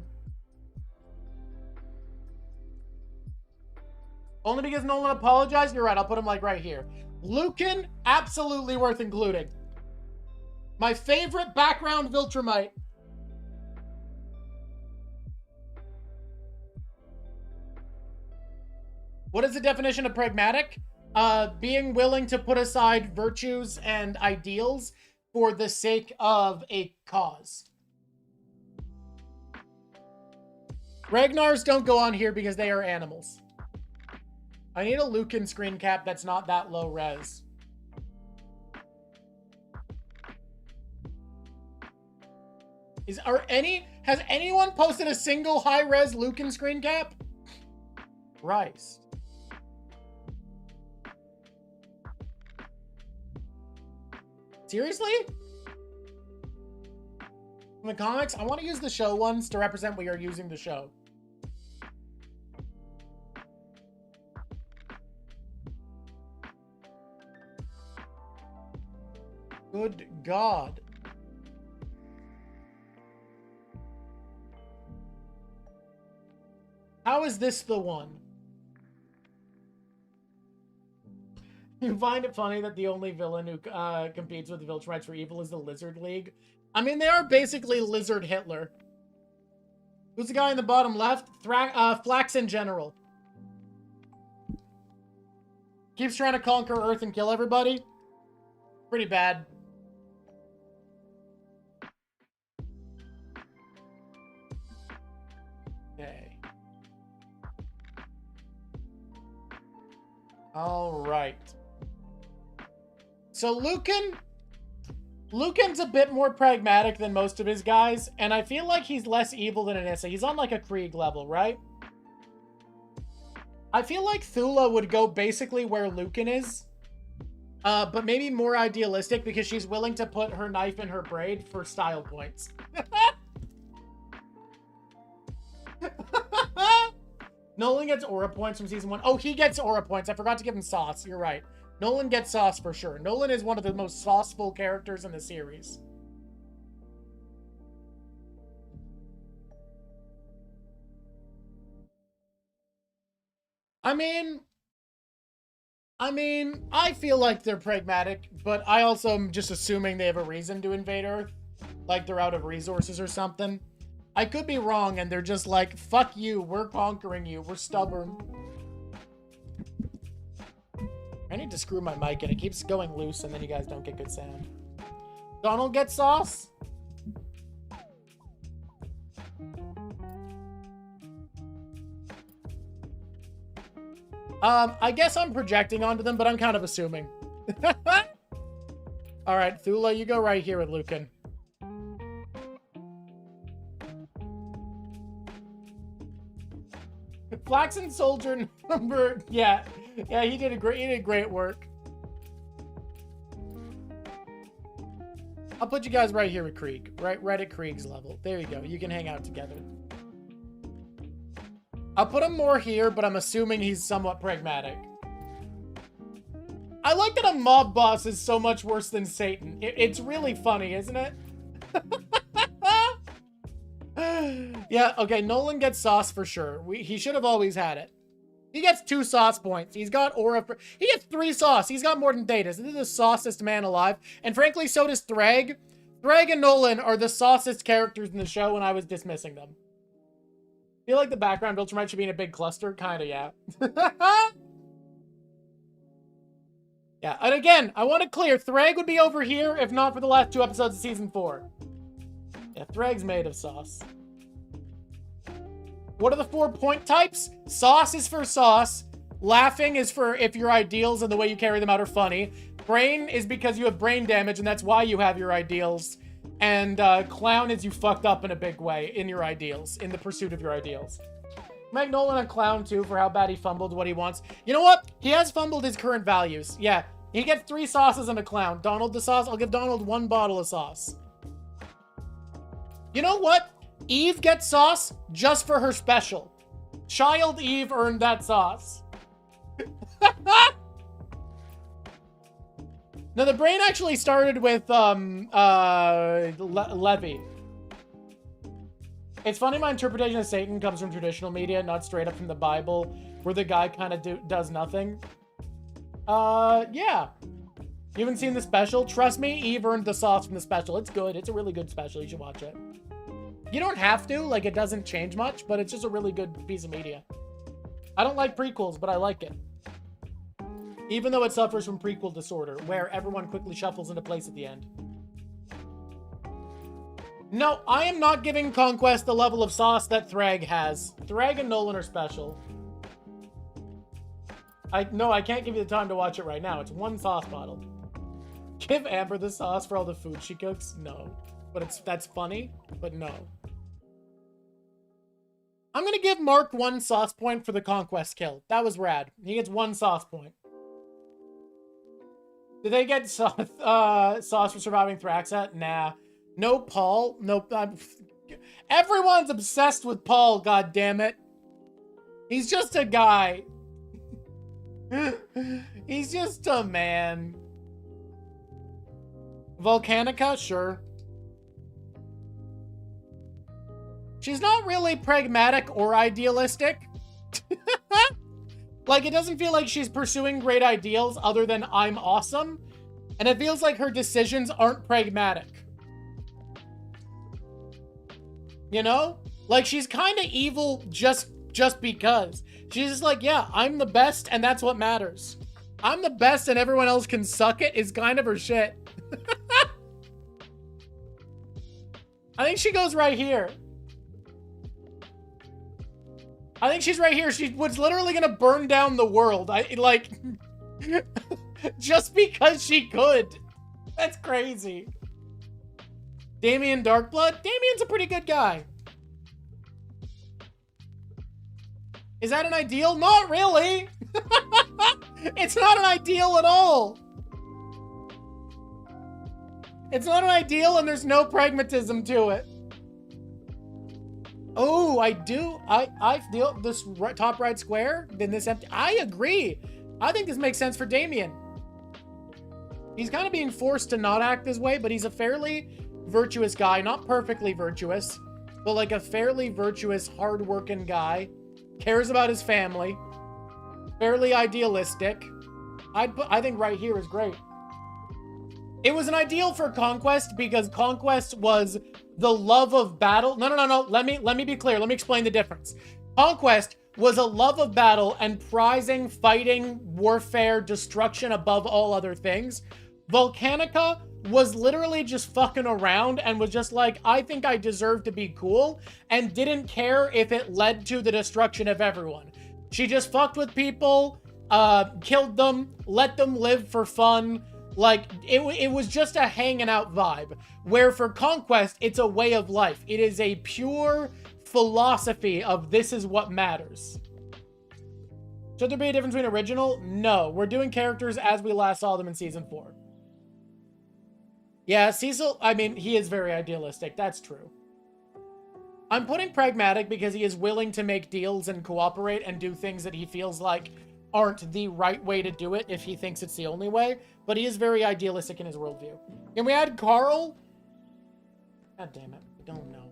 Only because Nolan apologized? You're right, I'll put him like right here. Lucan, absolutely worth including. My favorite background Viltrumite. What is the definition of pragmatic? Being willing to put aside virtues and ideals for the sake of a cause. Ragnars don't go on here because they are animals. I need a Lucan screen cap that's not that low res. Has anyone posted a single high res Lucan screen cap? Christ. Seriously? In the comics, I want to use the show ones to represent we are using the show. Good God. How is this the one? You find it funny that the only villain who competes with the Viltrumites for evil is the Lizard League? I mean, they are basically Lizard Hitler. Who's the guy in the bottom left? Flax in general. Keeps trying to conquer Earth and kill everybody. Pretty bad. Okay. All right. So Lucan's a bit more pragmatic than most of his guys, and I feel like he's less evil than Anissa. He's on like a Krieg level, right? I feel like Thula would go basically where Lucan is, but maybe more idealistic because she's willing to put her knife in her braid for style points. Nolan gets aura points from season 1. Oh, he gets aura points. I forgot to give him sauce. You're right. Nolan gets sauce for sure. Nolan is one of the most sauceful characters in the series. I mean, I feel like they're pragmatic, but I also am just assuming they have a reason to invade Earth. Like they're out of resources or something. I could be wrong, and they're just like, fuck you, we're conquering you, we're stubborn. I need to screw my mic in. It keeps going loose, and then you guys don't get good sound. Donald gets sauce? I guess I'm projecting onto them, but I'm kind of assuming. All right, Thula, you go right here with Lucan. Flaxen Soldier number, yeah, he did great work. I'll put you guys right here with Krieg, right at Krieg's level. There you go. You can hang out together. I'll put him more here, but I'm assuming he's somewhat pragmatic. I like that a mob boss is so much worse than Satan. It's really funny, isn't it? Yeah, okay, Nolan gets sauce for sure. He should have always had it. He gets 2 sauce points. He's got aura. He gets 3 sauce. He's got more than Datus. This is the sauciest man alive. And frankly, so does Thrag. Thrag and Nolan are the sauciest characters in the show, and I was dismissing them. Feel like the background Viltrumite should be in a big cluster? Kinda, yeah. Yeah, and again, I want to clear, Thrag would be over here if not for the last 2 episodes of Season 4. Yeah, Thrag's made of sauce. What are the 4 point types? Sauce is for sauce. Laughing is for if your ideals and the way you carry them out are funny. Brain is because you have brain damage and that's why you have your ideals. And clown is you fucked up in a big way in your ideals, in the pursuit of your ideals. Make Nolan a clown too for how bad he fumbled what he wants. You know what? He has fumbled his current values. Yeah, he gets 3 sauces and a clown. Donald the sauce? I'll give Donald 1 bottle of sauce. You know what? Eve gets sauce just for her special. Child Eve earned that sauce. No, the brain actually started with Levy. It's funny my interpretation of Satan comes from traditional media, not straight up from the Bible, where the guy kind of does nothing. Yeah. You haven't seen the special? Trust me, Eve earned the sauce from the special. It's good. It's a really good special. You should watch it. You don't have to. Like, it doesn't change much, but it's just a really good piece of media. I don't like prequels, but I like it. Even though it suffers from prequel disorder, where everyone quickly shuffles into place at the end. No, I am not giving Conquest the level of sauce that Thrag has. Thrag and Nolan are special. No, I can't give you the time to watch it right now. It's 1 sauce bottle. Give Amber the sauce for all the food she cooks? No. But that's funny, but no. I'm gonna give Mark 1 sauce point for the Conquest kill. That was rad. He gets 1 sauce point. Did they get sauce for surviving Thraxa? Nah. No Paul? Nope. Everyone's obsessed with Paul, god damn it. He's just a guy. He's just a man. Volcanica? Sure. She's not really pragmatic or idealistic. Like, it doesn't feel like she's pursuing great ideals other than I'm awesome. And it feels like her decisions aren't pragmatic. You know? Like, she's kind of evil just because. She's just like, yeah, I'm the best and that's what matters. I'm the best and everyone else can suck it is kind of her shit. I think she goes right here. I think she's right here. She was literally gonna burn down the world. Just because she could. That's crazy. Damien Darkblood? Damien's a pretty good guy. Is that an ideal? Not really. It's not an ideal at all. It's not an ideal and there's no pragmatism to it. Oh, I feel this top right square, then this empty. I agree. I think this makes sense for Damien. He's kind of being forced to not act this way, but he's a fairly virtuous guy. Not perfectly virtuous, but like a fairly virtuous, hard-working guy. Cares about his family. Fairly idealistic. I think right here is great. It was an ideal for Conquest because Conquest was the love of battle. No. Let me be clear. Let me explain the difference. Conquest was a love of battle and prizing, fighting, warfare, destruction above all other things. Volcanica was literally just fucking around and was just like, I think I deserve to be cool, and didn't care if it led to the destruction of everyone. She just fucked with people, killed them, let them live for fun. Like, it was just a hanging out vibe. Where for Conquest, it's a way of life. It is a pure philosophy of this is what matters. Should there be a difference between original? No. We're doing characters as we last saw them in Season 4. Yeah, Cecil, I mean, he is very idealistic. That's true. I'm putting pragmatic because he is willing to make deals and cooperate and do things that he feels like aren't the right way to do it if he thinks it's the only way, but he is very idealistic in his worldview. Can we add Carl? God damn it. I don't know.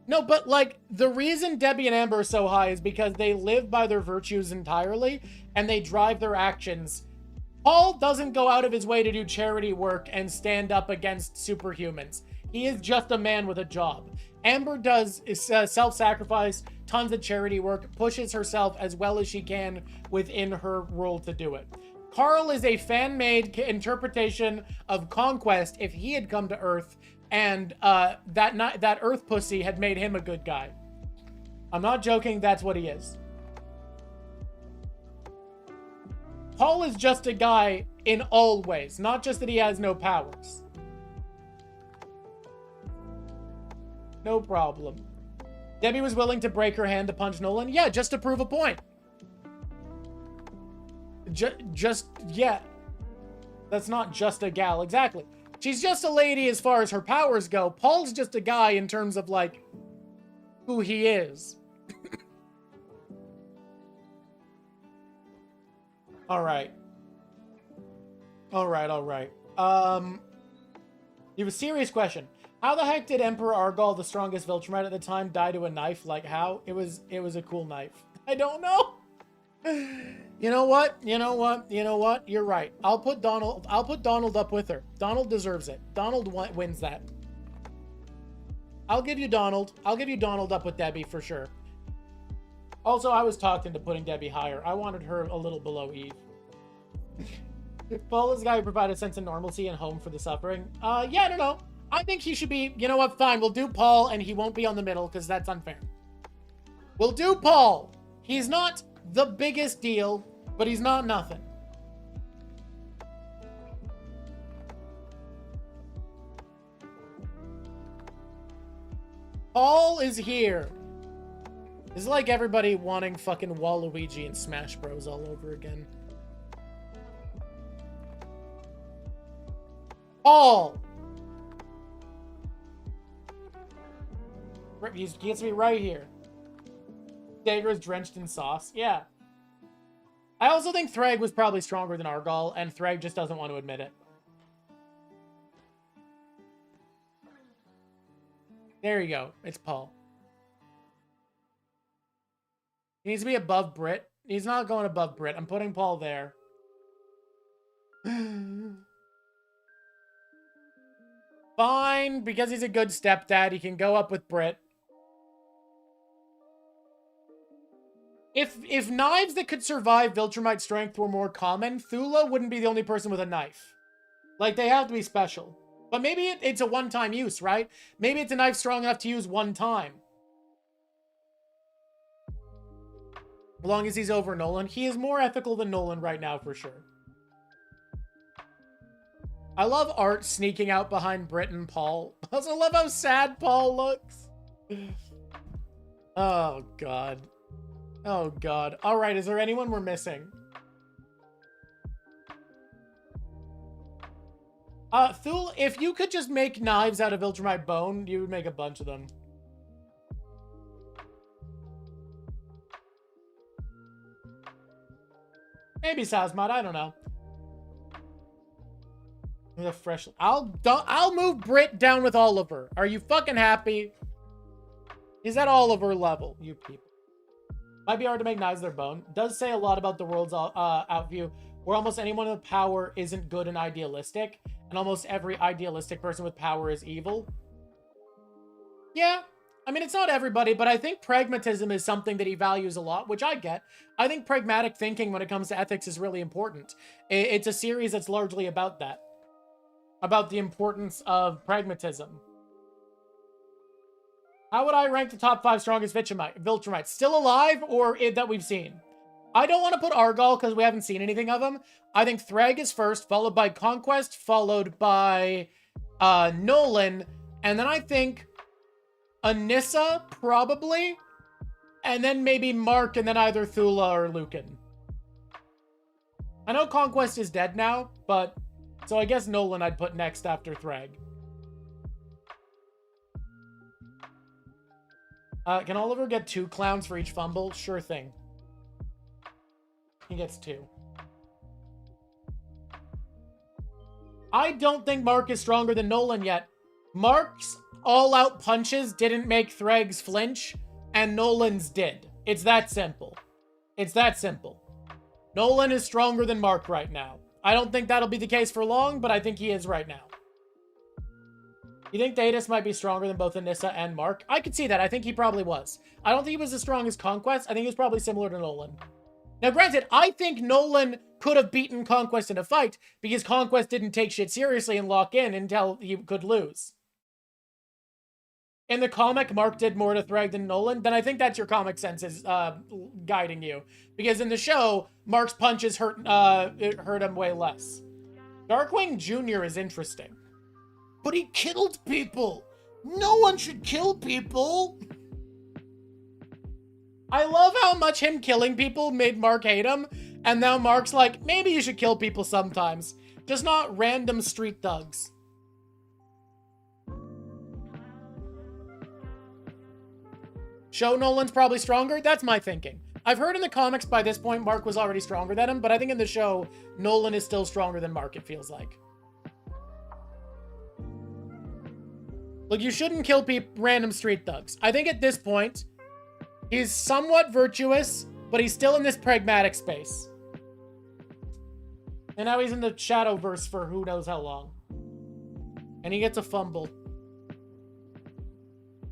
No, but, like, the reason Debbie and Amber are so high is because they live by their virtues entirely, and they drive their actions. Paul doesn't go out of his way to do charity work and stand up against superhumans. He is just a man with a job. Amber does self-sacrifice, tons of charity work, pushes herself as well as she can within her role to do it. Carl is a fan-made interpretation of Conquest if he had come to Earth and that Earth pussy had made him a good guy. I'm not joking, that's what he is. Paul is just a guy in all ways, not just that he has no powers. No problem. Debbie was willing to break her hand to punch Nolan? Yeah, just to prove a point. Yeah. That's not just a gal, exactly. She's just a lady as far as her powers go. Paul's just a guy in terms of, like, who he is. Alright. Alright. You have a serious question. How the heck did Emperor Argol, the strongest Viltrumite at the time, die to a knife? Like, how? It was a cool knife. I don't know. You know what? You're right. I'll put Donald up with her. Donald deserves it. Donald wins that. I'll give you Donald. I'll give you Donald up with Debbie for sure. Also, I was talked into putting Debbie higher. I wanted her a little below Eve. Paul is the guy who provided a sense of normalcy and home for the suffering. Yeah, I don't know. I think he should be, you know what, fine. We'll do Paul, and he won't be on the middle, because that's unfair. We'll do Paul. He's not the biggest deal, but he's not nothing. Paul is here. This is like everybody wanting fucking Waluigi and Smash Bros. All over again. Paul! He gets me right here. Dagger is drenched in sauce. Yeah. I also think Thrag was probably stronger than Argol, and Thrag just doesn't want to admit it. There you go. It's Paul. He needs to be above Brit. He's not going above Brit. I'm putting Paul there. Fine, because he's a good stepdad, he can go up with Brit. If knives that could survive Viltrumite strength were more common, Thula wouldn't be the only person with a knife. Like, they have to be special. But maybe it's a one-time use, right? Maybe it's a knife strong enough to use one time. As long as he's over Nolan. He is more ethical than Nolan right now, for sure. I love Art sneaking out behind Brit and Paul. I also love how sad Paul looks. Oh, God. Oh, God. All right, is there anyone we're missing? Thule, if you could just make knives out of Viltrumite bone, you would make a bunch of them. Maybe Sazmod, I don't know. The fresh. I'll move Brit down with Oliver. Are you fucking happy? He's at Oliver level, you people. Might be hard to make knives their bone. Does say a lot about the world's outview, where almost anyone with power isn't good and idealistic, and almost every idealistic person with power is evil. Yeah, I mean, it's not everybody, but I think pragmatism is something that he values a lot, which I get. I think pragmatic thinking when it comes to ethics is really important. It's a series that's largely about that. About the importance of pragmatism. How would I rank the top 5 strongest Viltrumites? Still alive or that we've seen? I don't want to put Argyle because we haven't seen anything of him. I think Thrag is first, followed by Conquest, followed by Nolan, and then I think Anissa, probably, and then maybe Mark, and then either Thula or Lucan. I know Conquest is dead now, but so I guess Nolan I'd put next after Thrag. Can Oliver get 2 clowns for each fumble? Sure thing. He gets 2. I don't think Mark is stronger than Nolan yet. Mark's all-out punches didn't make Thrag's flinch, and Nolan's did. It's that simple. It's that simple. Nolan is stronger than Mark right now. I don't think that'll be the case for long, but I think he is right now. You think Datus might be stronger than both Anissa and Mark? I could see that. I think he probably was. I don't think he was as strong as Conquest. I think he was probably similar to Nolan. Now, granted, I think Nolan could have beaten Conquest in a fight because Conquest didn't take shit seriously and lock in until he could lose. In the comic, Mark did more to Thrag than Nolan. Then I think that's your comic senses guiding you. Because in the show, Mark's punches hurt him way less. Darkwing Jr. is interesting. But he killed people. No one should kill people. I love how much him killing people made Mark hate him. And now Mark's like, maybe you should kill people sometimes. Just not random street thugs. Show Nolan's probably stronger? That's my thinking. I've heard in the comics by this point Mark was already stronger than him, but I think in the show, Nolan is still stronger than Mark, it feels like. Look, you shouldn't kill random street thugs. I think at this point, he's somewhat virtuous, but he's still in this pragmatic space. And now he's in the Shadowverse for who knows how long. And he gets a fumble.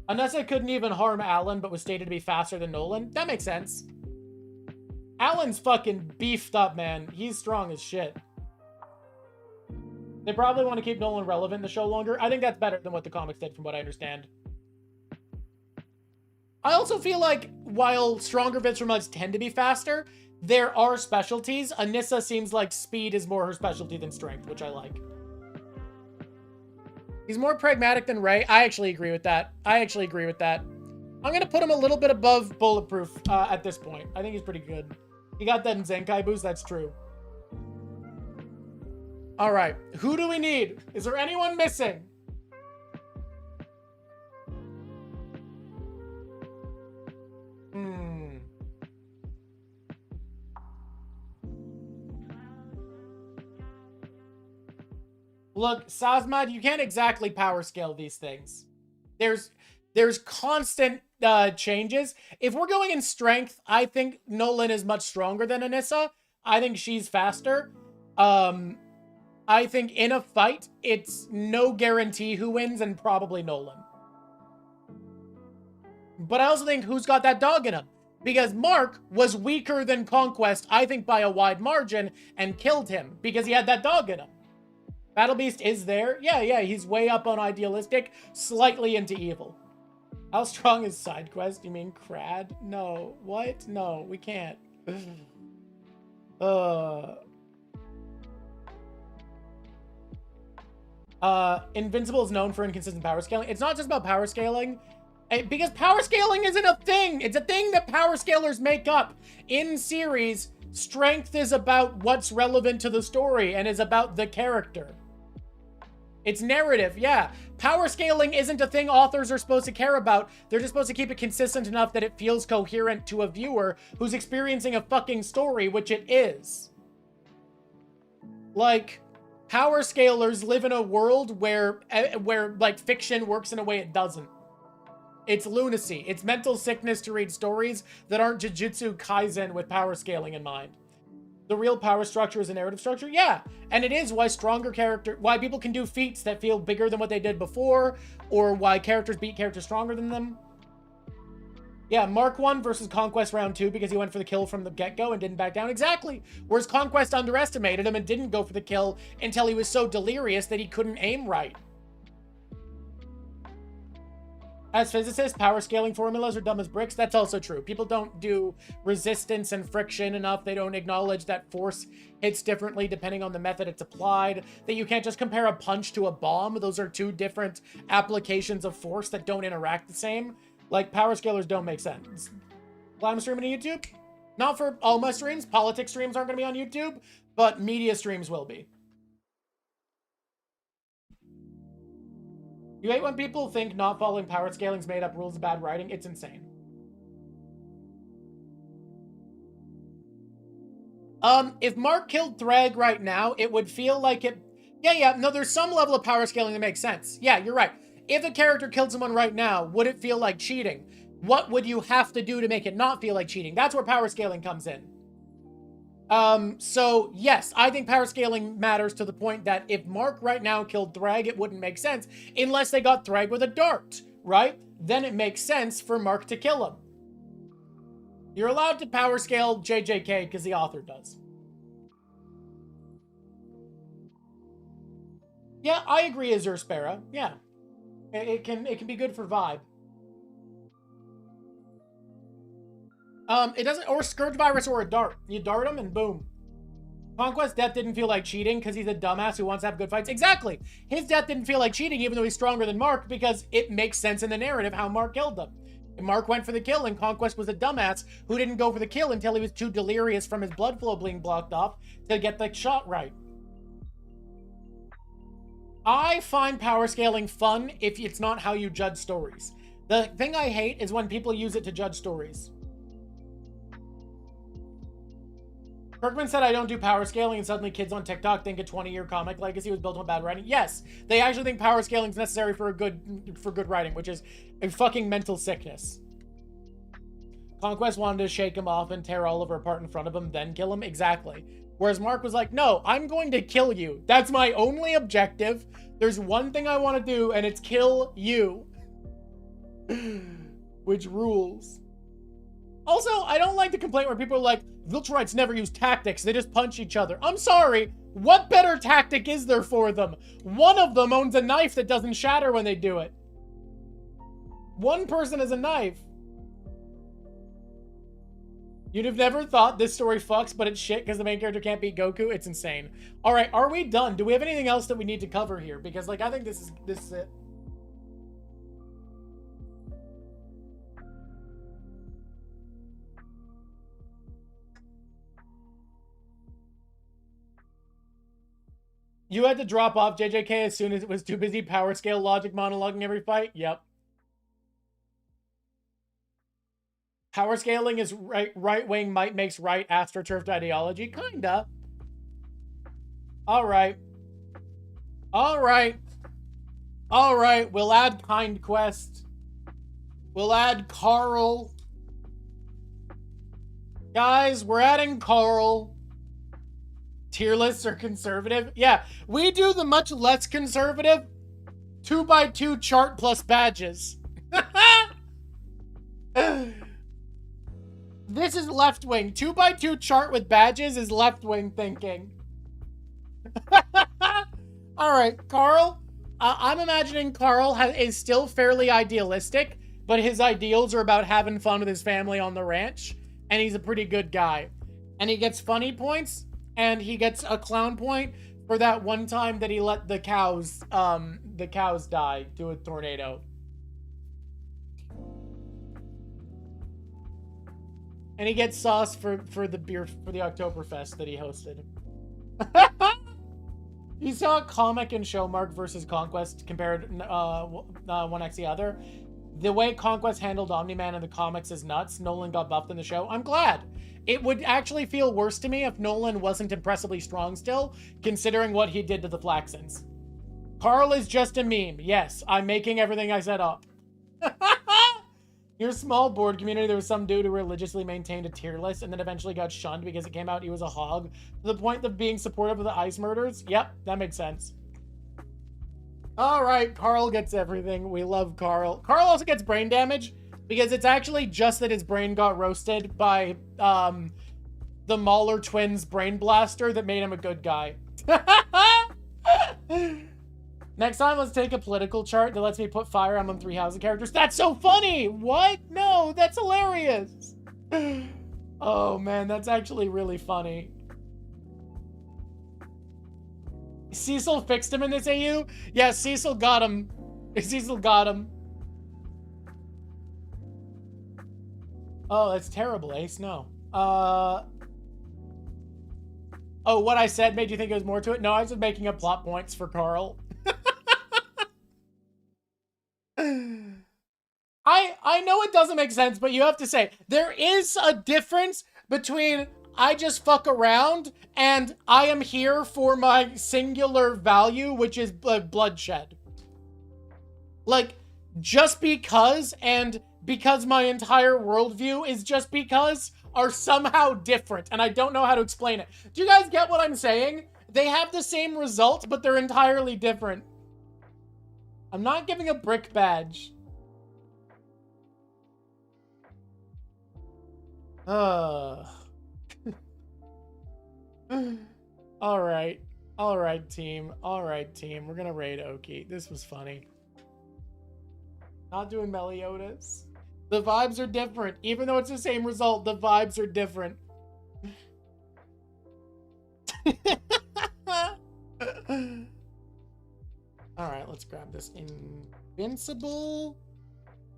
Anessa couldn't even harm Alan, but was stated to be faster than Nolan. That makes sense. Alan's fucking beefed up, man. He's strong as shit. They probably want to keep Nolan relevant in the show longer. I think that's better than what the comics did, from what I understand. I also feel like, while stronger Viltrumites tend to be faster, there are specialties. Anissa seems like speed is more her specialty than strength, which I like. He's more pragmatic than Ray. I actually agree with that. I'm going to put him a little bit above Bulletproof at this point. I think he's pretty good. He got that in Zenkai boost. That's true. All right. Who do we need? Is there anyone missing? Look, Sazmad, you can't exactly power scale these things. There's constant changes. If we're going in strength, I think Nolan is much stronger than Anissa. I think she's faster. I think in a fight, it's no guarantee who wins and probably Nolan. But I also think who's got that dog in him? Because Mark was weaker than Conquest, I think by a wide margin, and killed him because he had that dog in him. Battle Beast is there. Yeah, he's way up on idealistic, slightly into evil. How strong is side quest? You mean Crad? No. What? No, we can't. Invincible is known for inconsistent power scaling. It's not just about power scaling. Because power scaling isn't a thing. It's a thing that power scalers make up. In series, strength is about what's relevant to the story and is about the character. It's narrative, yeah. Power scaling isn't a thing authors are supposed to care about. They're just supposed to keep it consistent enough that it feels coherent to a viewer who's experiencing a fucking story, which it is. Like, power scalers live in a world where like, fiction works in a way it doesn't. It's lunacy. It's mental sickness to read stories that aren't Jujutsu Kaisen with power scaling in mind. The real power structure is a narrative structure? Yeah. And it is why why people can do feats that feel bigger than what they did before, or why characters beat characters stronger than them. Yeah, Mark won versus Conquest round 2 because he went for the kill from the get-go and didn't back down. Exactly. Whereas Conquest underestimated him and didn't go for the kill until he was so delirious that he couldn't aim right. As physicists, power scaling formulas are dumb as bricks. That's also true. People don't do resistance and friction enough. They don't acknowledge that force hits differently depending on the method it's applied. That you can't just compare a punch to a bomb. Those are two different applications of force that don't interact the same. Like, power scalars don't make sense. Glad I'm streaming to YouTube. Not for all my streams. Politics streams aren't going to be on YouTube, but media streams will be. You hate when people think not following power scaling's made up rules of bad writing. It's insane. If Mark killed Thrag right now, it would feel like it... Yeah, no, there's some level of power scaling that makes sense. Yeah, you're right. If a character killed someone right now, would it feel like cheating? What would you have to do to make it not feel like cheating? That's where power scaling comes in. So yes, I think power scaling matters to the point that if Mark right now killed Thrag, it wouldn't make sense unless they got Thrag with a dart, right? Then it makes sense for Mark to kill him. You're allowed to power scale JJK because the author does. Yeah, I agree, Azure Sparrow. Yeah. It can be good for vibe. It doesn't, or Scourge Virus or a dart. You dart him and boom. Conquest's death didn't feel like cheating because he's a dumbass who wants to have good fights. Exactly. His death didn't feel like cheating even though he's stronger than Mark because it makes sense in the narrative how Mark killed him. And Mark went for the kill and Conquest was a dumbass who didn't go for the kill until he was too delirious from his blood flow being blocked off to get the shot right. I find power scaling fun if it's not how you judge stories. The thing I hate is when people use it to judge stories. Kirkman said I don't do power scaling and suddenly kids on TikTok think a 20-year comic legacy was built on bad writing. Yes, they actually think power scaling is necessary for good writing, which is a fucking mental sickness. Conquest wanted to shake him off and tear Oliver apart in front of him, then kill him. Exactly. Whereas Mark was like, no, I'm going to kill you. That's my only objective. There's one thing I want to do, and it's kill you. Which rules. Also, I don't like the complaint where people are like, Viltrumites never use tactics, they just punch each other. I'm sorry, what better tactic is there for them? One of them owns a knife that doesn't shatter when they do it. One person has a knife. You'd have never thought this story fucks, but it's shit because the main character can't beat Goku. It's insane. All right, are we done? Do we have anything else that we need to cover here? Because, like, I think this is it. You had to drop off JJK as soon as it was too busy power scale logic monologuing every fight? Yep. Power scaling is right-wing might makes right astroturfed ideology? Kinda. Alright. Alright. Alright, we'll add Kind Quest. We'll add Carl. Guys, we're adding Carl. Tier lists are conservative. Yeah, we do the much less conservative 2x2 chart plus badges. This is left-wing. 2x2 chart with badges is left-wing thinking. All right, Carl. I'm imagining Carl is still fairly idealistic, but his ideals are about having fun with his family on the ranch, and he's a pretty good guy. And he gets funny points, and he gets a clown point for that one time that he let the cows die to a tornado. And he gets sauce for the Oktoberfest that he hosted. You saw Comic and Show Mark versus Conquest compared one next the other. The way Conquest handled Omni-Man in the comics is nuts. Nolan got buffed in the show. I'm glad. It would actually feel worse to me if Nolan wasn't impressively strong still, considering what he did to the Flaxons. Carl is just a meme. Yes, I'm making everything I set up. Your small board community, there was some dude who religiously maintained a tier list and then eventually got shunned because it came out he was a hog, to the point of being supportive of the ice murders. Yep, that makes sense. All right, Carl gets everything. We love Carl. Carl also gets brain damage because it's actually just that his brain got roasted by the Mahler twins brain blaster that made him a good guy. Next time, let's take a political chart that lets me put Fire Emblem 3 housing characters. That's so funny! What? No, that's hilarious! Oh, man, that's actually really funny. Cecil fixed him in this AU? Yeah, Cecil got him. Cecil got him. Oh, that's terrible, Ace. No. Oh, what I said made you think there was more to it? No, I was just making up plot points for Carl. I know it doesn't make sense, but you have to say, there is a difference between I just fuck around and I am here for my singular value, which is bloodshed. Like, just because and because my entire worldview is just because are somehow different, and I don't know how to explain it. Do you guys get what I'm saying? They have the same result, but they're entirely different. I'm not giving a brick badge. Alright. Alright, team. Alright, team. We're gonna raid Oki. This was funny. Not doing Meliodas. The vibes are different. Even though it's the same result, the vibes are different. Alright, let's grab this Invincible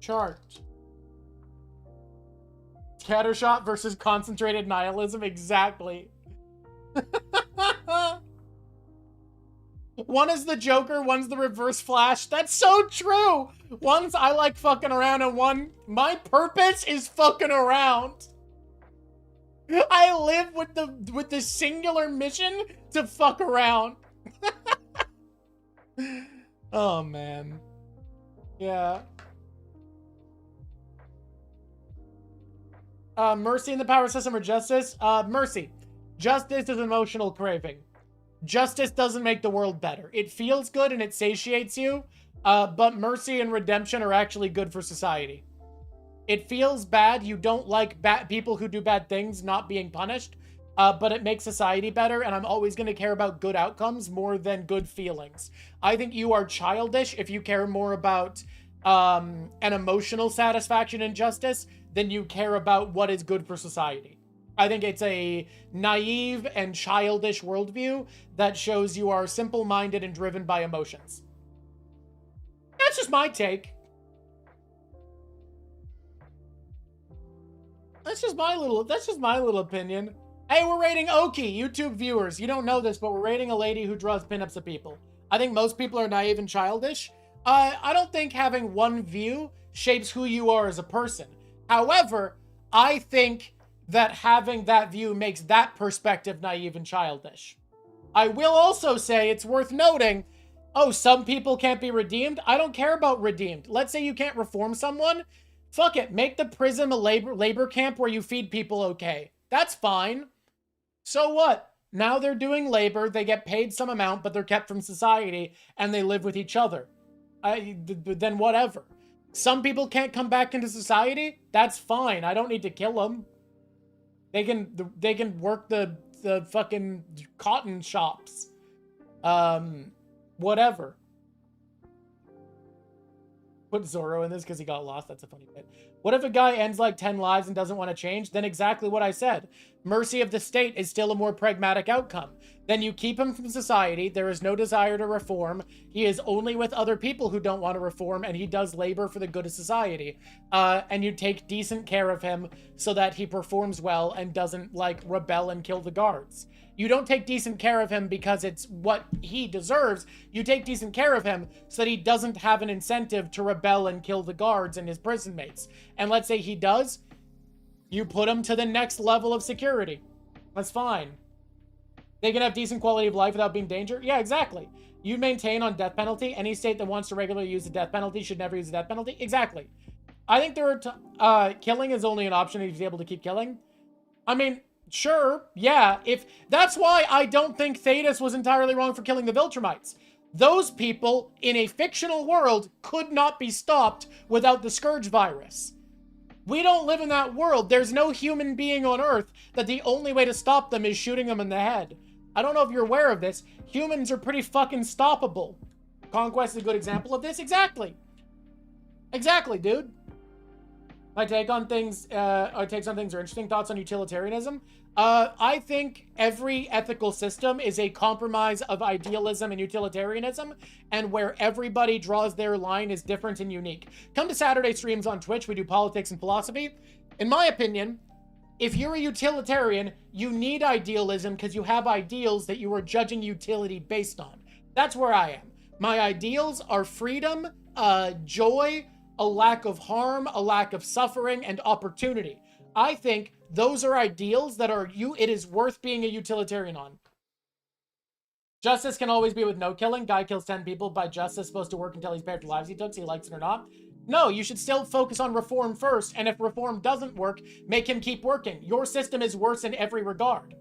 chart. Scattershot versus concentrated nihilism. Exactly. One is the Joker, one's the Reverse Flash. That's so true. One's I like fucking around, and one, my purpose is fucking around. I live with the singular mission to fuck around. Oh man. Yeah. Mercy in the power system or justice? Mercy. Justice is emotional craving. Justice doesn't make the world better. It feels good and it satiates you, but mercy and redemption are actually good for society. It feels bad. You don't like people who do bad things not being punished, but it makes society better, and I'm always going to care about good outcomes more than good feelings. I think you are childish if you care more about an emotional satisfaction and justice than you care about what is good for society. I think it's a naive and childish worldview that shows you are simple-minded and driven by emotions. That's just my take. That's just my little opinion. Hey, we're rating Oki, YouTube viewers. You don't know this, but we're rating a lady who draws pinups of people. I think most people are naive and childish. I don't think having one view shapes who you are as a person. However, I think that having that view makes that perspective naive and childish. I will also say it's worth noting, oh, some people can't be redeemed. I don't care about redeemed. Let's say you can't reform someone. Fuck it. Make the prison a labor camp where you feed people okay. That's fine. So what? Now they're doing labor. They get paid some amount, but they're kept from society and they live with each other. Then whatever. Some people can't come back into society. That's fine. I don't need to kill them. They can work the fucking cotton shops. Whatever. Put Zoro in this because he got lost. That's a funny bit. What if a guy ends like 10 lives and doesn't want to change? Then exactly what I said. Mercy of the state is still a more pragmatic outcome. Then you keep him from society. There is no desire to reform. He is only with other people who don't want to reform, and he does labor for the good of society. And you take decent care of him so that he performs well and doesn't, like, rebel and kill the guards. You don't take decent care of him because it's what he deserves. You take decent care of him so that he doesn't have an incentive to rebel and kill the guards and his prison mates. And let's say he does, you put him to the next level of security. That's fine. They can have decent quality of life without being danger? Yeah, exactly. You maintain on death penalty. Any state that wants to regularly use the death penalty should never use the death penalty. Exactly. I think there are killing is only an option if he's able to keep killing. I mean, sure, yeah. If that's why I don't think Thetis was entirely wrong for killing the Viltrumites. Those people in a fictional world could not be stopped without the Scourge virus. We don't live in that world. There's no human being on Earth that the only way to stop them is shooting them in the head. I don't know if you're aware of this. Humans are pretty fucking stoppable. Conquest is a good example of this. Exactly. Exactly, dude. My take on things, our takes on things are interesting. Thoughts on utilitarianism? I think every ethical system is a compromise of idealism and utilitarianism, and where everybody draws their line is different and unique. Come to Saturday streams on Twitch. We do politics and philosophy. In my opinion, if you're a utilitarian, you need idealism because you have ideals that you are judging utility based on. That's where I am. My ideals are freedom, joy, a lack of harm, a lack of suffering, and opportunity. I think those are ideals that it is worth being a utilitarian on. Justice can always be with no killing. Guy kills 10 people by justice, supposed to work until he's paid for lives he took, so he likes it or not. No, you should still focus on reform first, and if reform doesn't work, make him keep working. Your system is worse in every regard.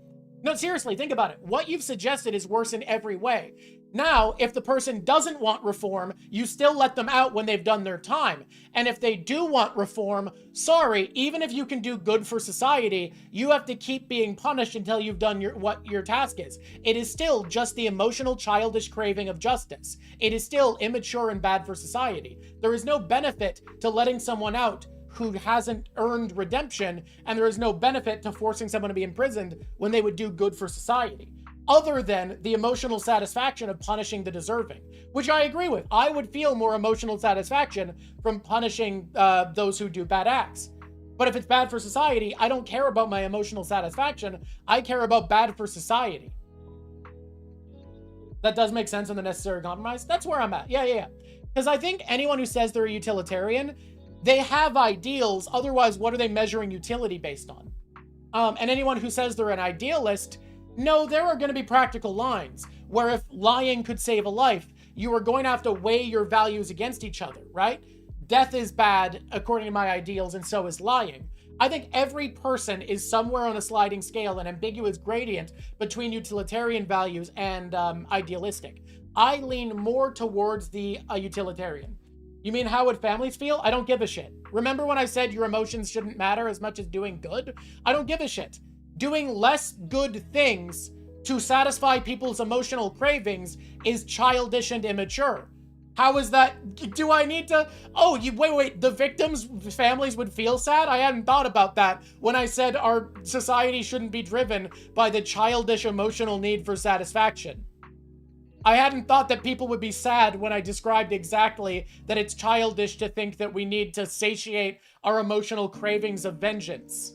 No, seriously, think about it. What you've suggested is worse in every way. Now, if the person doesn't want reform, you still let them out when they've done their time. And if they do want reform, sorry, even if you can do good for society, you have to keep being punished until you've done what your task is. It is still just the emotional, childish craving of justice. It is still immature and bad for society. There is no benefit to letting someone out who hasn't earned redemption, and there is no benefit to forcing someone to be imprisoned when they would do good for society, other than the emotional satisfaction of punishing the deserving, which I agree with. I would feel more emotional satisfaction from punishing those who do bad acts. But if it's bad for society, I don't care about my emotional satisfaction. I care about bad for society. That does make sense on the necessary compromise. That's where I'm at. Yeah. Because I think anyone who says they're a utilitarian, they have ideals. Otherwise, what are they measuring utility based on? And anyone who says they're an idealist, no, there are going to be practical lines where if lying could save a life, you are going to have to weigh your values against each other, right? Death is bad according to my ideals, and so is lying. I think every person is somewhere on a sliding scale, an ambiguous gradient between utilitarian values and idealistic. I lean more towards the utilitarian. You mean how would families feel? I don't give a shit. Remember when I said your emotions shouldn't matter as much as doing good? I don't give a shit. Doing less good things to satisfy people's emotional cravings is childish and immature. How is that? Do I need to? Oh, wait. The victims' families would feel sad? I hadn't thought about that when I said our society shouldn't be driven by the childish emotional need for satisfaction. I hadn't thought that people would be sad when I described exactly that it's childish to think that we need to satiate our emotional cravings of vengeance.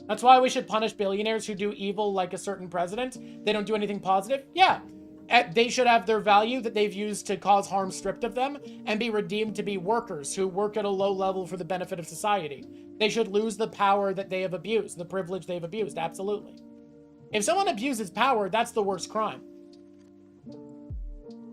That's why we should punish billionaires who do evil like a certain president. They don't do anything positive. Yeah. They should have their value that they've used to cause harm stripped of them and be redeemed to be workers who work at a low level for the benefit of society. They should lose the power that they have abused, the privilege they've abused. Absolutely. If someone abuses power, that's the worst crime.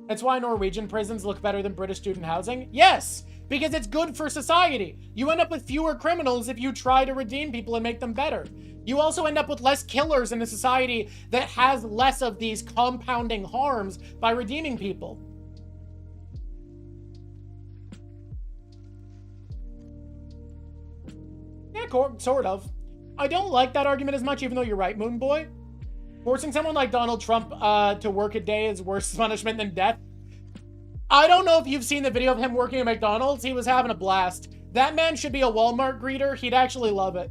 That's why Norwegian prisons look better than British student housing. Yes, because it's good for society. You end up with fewer criminals if you try to redeem people and make them better. You also end up with less killers in a society that has less of these compounding harms by redeeming people. Yeah, sort of. I don't like that argument as much, even though you're right, Moon Boy. Forcing someone like Donald Trump to work a day is worse punishment than death. I don't know if you've seen the video of him working at McDonald's. He was having a blast. That man should be a Walmart greeter. He'd actually love it.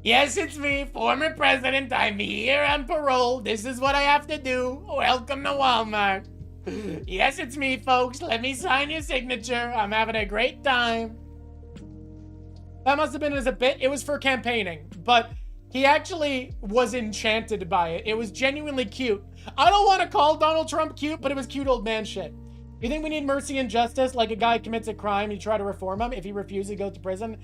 Yes, it's me, former president. I'm here on parole. This is what I have to do. Welcome to Walmart. Yes, it's me, folks. Let me sign your signature. I'm having a great time. That must have been as a bit. It was for campaigning, but he actually was enchanted by it. It was genuinely cute. I don't want to call Donald Trump cute, but it was cute old man shit. You think we need mercy and justice? Like a guy commits a crime, you try to reform him. If he refuses, he goes to prison.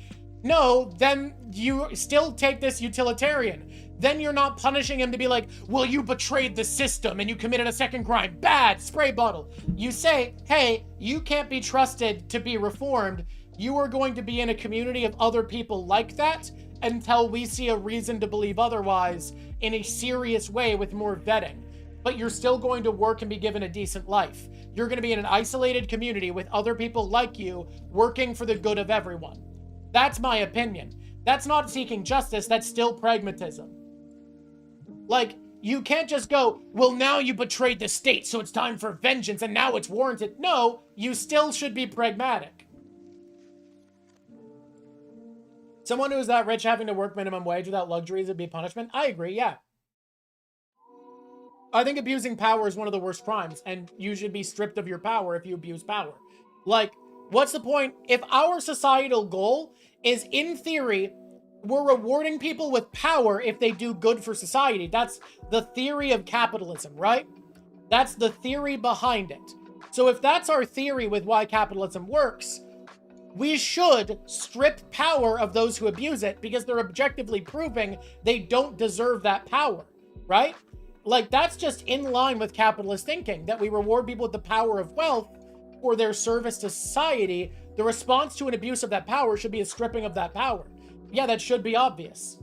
No, then you still take this utilitarian. Then you're not punishing him to be like, well, you betrayed the system and you committed a second crime. Bad, spray bottle. You say, hey, you can't be trusted to be reformed. You are going to be in a community of other people like that until we see a reason to believe otherwise in a serious way with more vetting. But you're still going to work and be given a decent life. You're going to be in an isolated community with other people like you working for the good of everyone. That's my opinion. That's not seeking justice. That's still pragmatism. Like, you can't just go, well, now you betrayed the state, so it's time for vengeance, and now it's warranted. No, you still should be pragmatic. Someone who is that rich having to work minimum wage without luxuries would be punishment? I agree, yeah. I think abusing power is one of the worst crimes, and you should be stripped of your power if you abuse power. Like, what's the point? If our societal goal is, in theory, we're rewarding people with power if they do good for society. That's the theory of capitalism, right? That's the theory behind it. So if that's our theory with why capitalism works, we should strip power of those who abuse it because they're objectively proving they don't deserve that power, right? Like, that's just in line with capitalist thinking, that we reward people with the power of wealth for their service to society. The response to an abuse of that power should be a stripping of that power. Yeah, that should be obvious.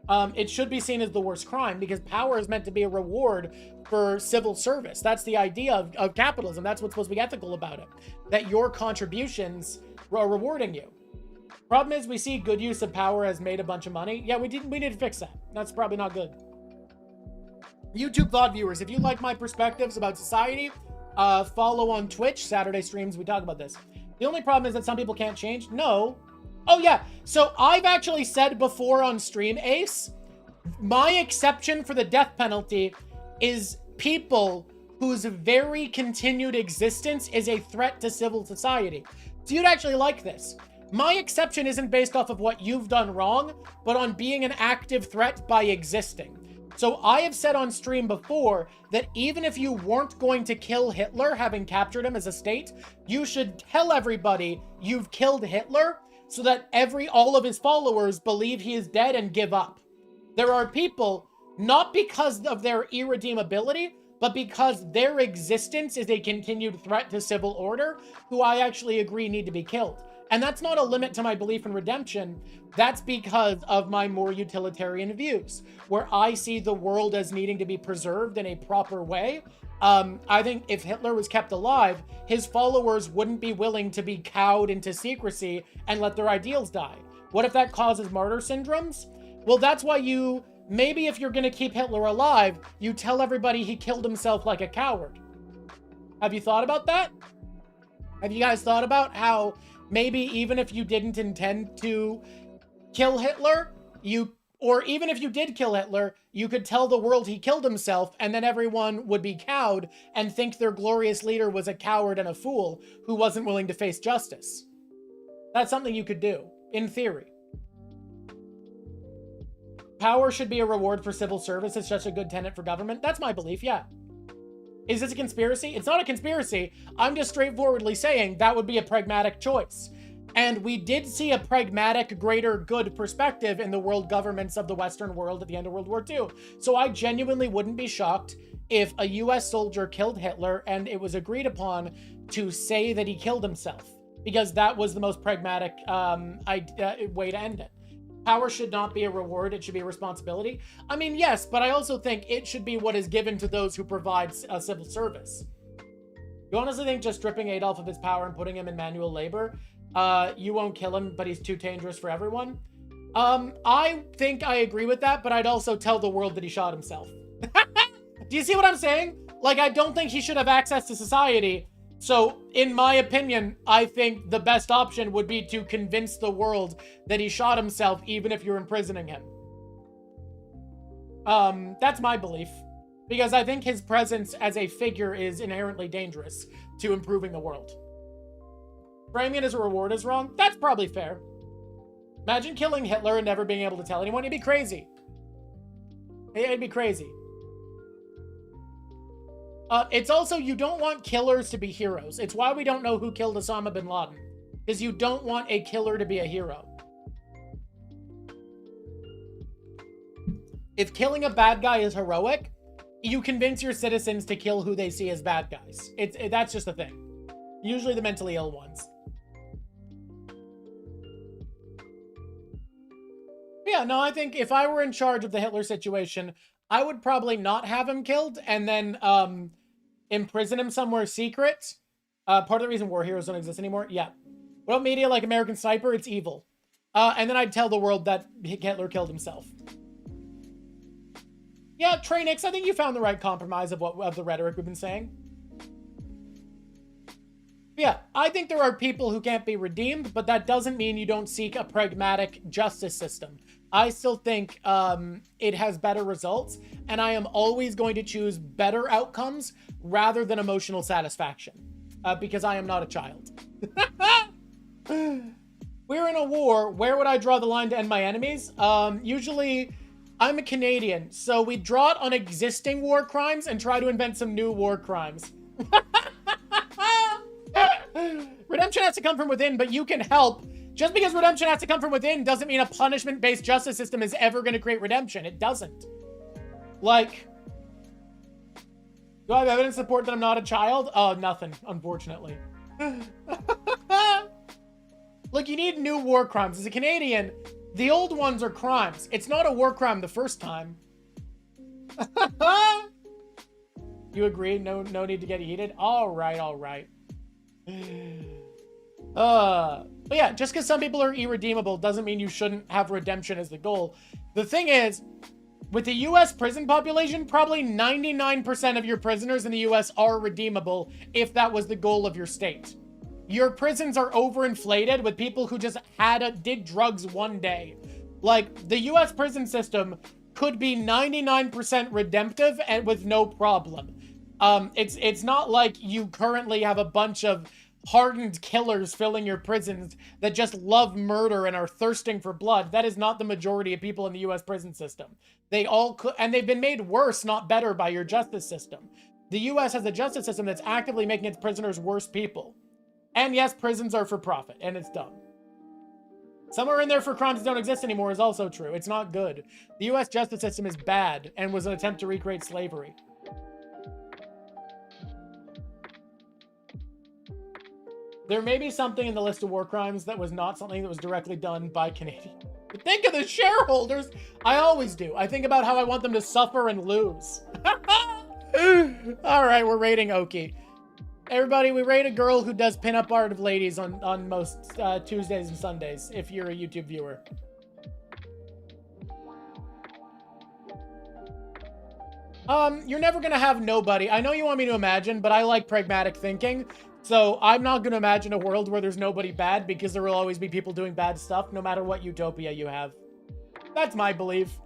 It should be seen as the worst crime because power is meant to be a reward for civil service. That's the idea of capitalism. That's what's supposed to be ethical about it. That your contributions are rewarding you. Problem is, we see good use of power has made a bunch of money. Yeah, we need to fix that. That's probably not good. YouTube VOD viewers, if you like my perspectives about society, follow on Twitch. Saturday streams, we talk about this. The only problem is that some people can't change. No. Oh, yeah. So I've actually said before on stream, Ace, my exception for the death penalty is people whose very continued existence is a threat to civil society. So you'd actually like this. My exception isn't based off of what you've done wrong, but on being an active threat by existing. So I have said on stream before that even if you weren't going to kill Hitler, having captured him as a state, you should tell everybody you've killed Hitler so that all of his followers believe he is dead and give up. There are people, not because of their irredeemability, but because their existence is a continued threat to civil order, who I actually agree need to be killed. And that's not a limit to my belief in redemption. That's because of my more utilitarian views, where I see the world as needing to be preserved in a proper way. I think if Hitler was kept alive, his followers wouldn't be willing to be cowed into secrecy and let their ideals die. What if that causes martyr syndromes? Well, that's why maybe if you're going to keep Hitler alive, you tell everybody he killed himself like a coward. Have you thought about that? Have you guys thought about how maybe even if you didn't intend to kill Hitler, or even if you did kill Hitler, you could tell the world he killed himself, and then everyone would be cowed and think their glorious leader was a coward and a fool who wasn't willing to face justice. That's something you could do, in theory. Power should be a reward for civil service. It's such a good tenet for government. That's my belief, yeah. Is this a conspiracy? It's not a conspiracy. I'm just straightforwardly saying that would be a pragmatic choice. And we did see a pragmatic, greater good perspective in the world governments of the Western world at the end of World War II. So I genuinely wouldn't be shocked if a US soldier killed Hitler and it was agreed upon to say that he killed himself, because that was the most pragmatic way to end it. Power should not be a reward. It should be a responsibility. I mean, yes, but I also think it should be what is given to those who provide civil service. You honestly think just stripping Adolf of his power and putting him in manual labor, you won't kill him, but he's too dangerous for everyone? I think I agree with that, but I'd also tell the world that he shot himself. Do you see what I'm saying? Like, I don't think he should have access to society. So, in my opinion, I think the best option would be to convince the world that he shot himself, even if you're imprisoning him. That's my belief. Because I think his presence as a figure is inherently dangerous to improving the world. Framing it as a reward is wrong? That's probably fair. Imagine killing Hitler and never being able to tell anyone. It'd be crazy. It'd be crazy. It's also, you don't want killers to be heroes. It's why we don't know who killed Osama bin Laden. Because you don't want a killer to be a hero. If killing a bad guy is heroic, you convince your citizens to kill who they see as bad guys. That's just a thing. Usually the mentally ill ones. Yeah, no, I think if I were in charge of the Hitler situation, I would probably not have him killed and then imprison him somewhere secret. Part of the reason war heroes don't exist anymore. Yeah. What about media like American Sniper? It's evil. And then I'd tell the world that Hitler killed himself. Yeah, Trainix, I think you found the right compromise of the rhetoric we've been saying. Yeah, I think there are people who can't be redeemed, but that doesn't mean you don't seek a pragmatic justice system. I still think it has better results, and I am always going to choose better outcomes rather than emotional satisfaction, because I am not a child. We're in a war. Where would I draw the line to end my enemies? Usually, I'm a Canadian, so we draw it on existing war crimes and try to invent some new war crimes. Redemption has to come from within, but you can help. Just because redemption has to come from within doesn't mean a punishment-based justice system is ever going to create redemption. It doesn't. Like, do I have evidence to support that I'm not a child? Oh, nothing, unfortunately. Look, you need new war crimes. As a Canadian, the old ones are crimes. It's not a war crime the first time. You agree? No need to get heated? All right, all right. But yeah, just because some people are irredeemable doesn't mean you shouldn't have redemption as the goal. The thing is, with the US prison population, probably 99% of your prisoners in the US are redeemable if that was the goal of your state. Your prisons are overinflated with people who just did drugs one day. Like, the US prison system could be 99% redemptive and with no problem. It's not like you currently have a bunch of hardened killers filling your prisons that just love murder and are thirsting for blood. That is not the majority of people in the US prison system. They all could, and they've been made worse, not better, by your justice system. The US has a justice system that's actively making its prisoners worse people. And yes, prisons are for profit, and it's dumb. Some are in there for crimes that don't exist anymore is also true. It's not good. The US justice system is bad and was an attempt to recreate slavery. There may be something in the list of war crimes that was not something that was directly done by Canadians. But think of the shareholders. I always do. I think about how I want them to suffer and lose. All right, we're rating Oki. Everybody, we rate a girl who does pinup art of ladies on most Tuesdays and Sundays, if you're a YouTube viewer. You're never gonna have nobody. I know you want me to imagine, but I like pragmatic thinking. So I'm not gonna imagine a world where there's nobody bad, because there will always be people doing bad stuff, no matter what utopia you have. That's my belief.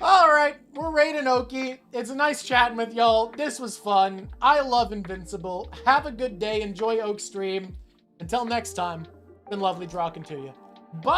All right, we're rating Oki. It's nice chatting with y'all. This was fun. I love Invincible. Have a good day. Enjoy Oak Stream. Until next time, it's been lovely talking to you. Bye.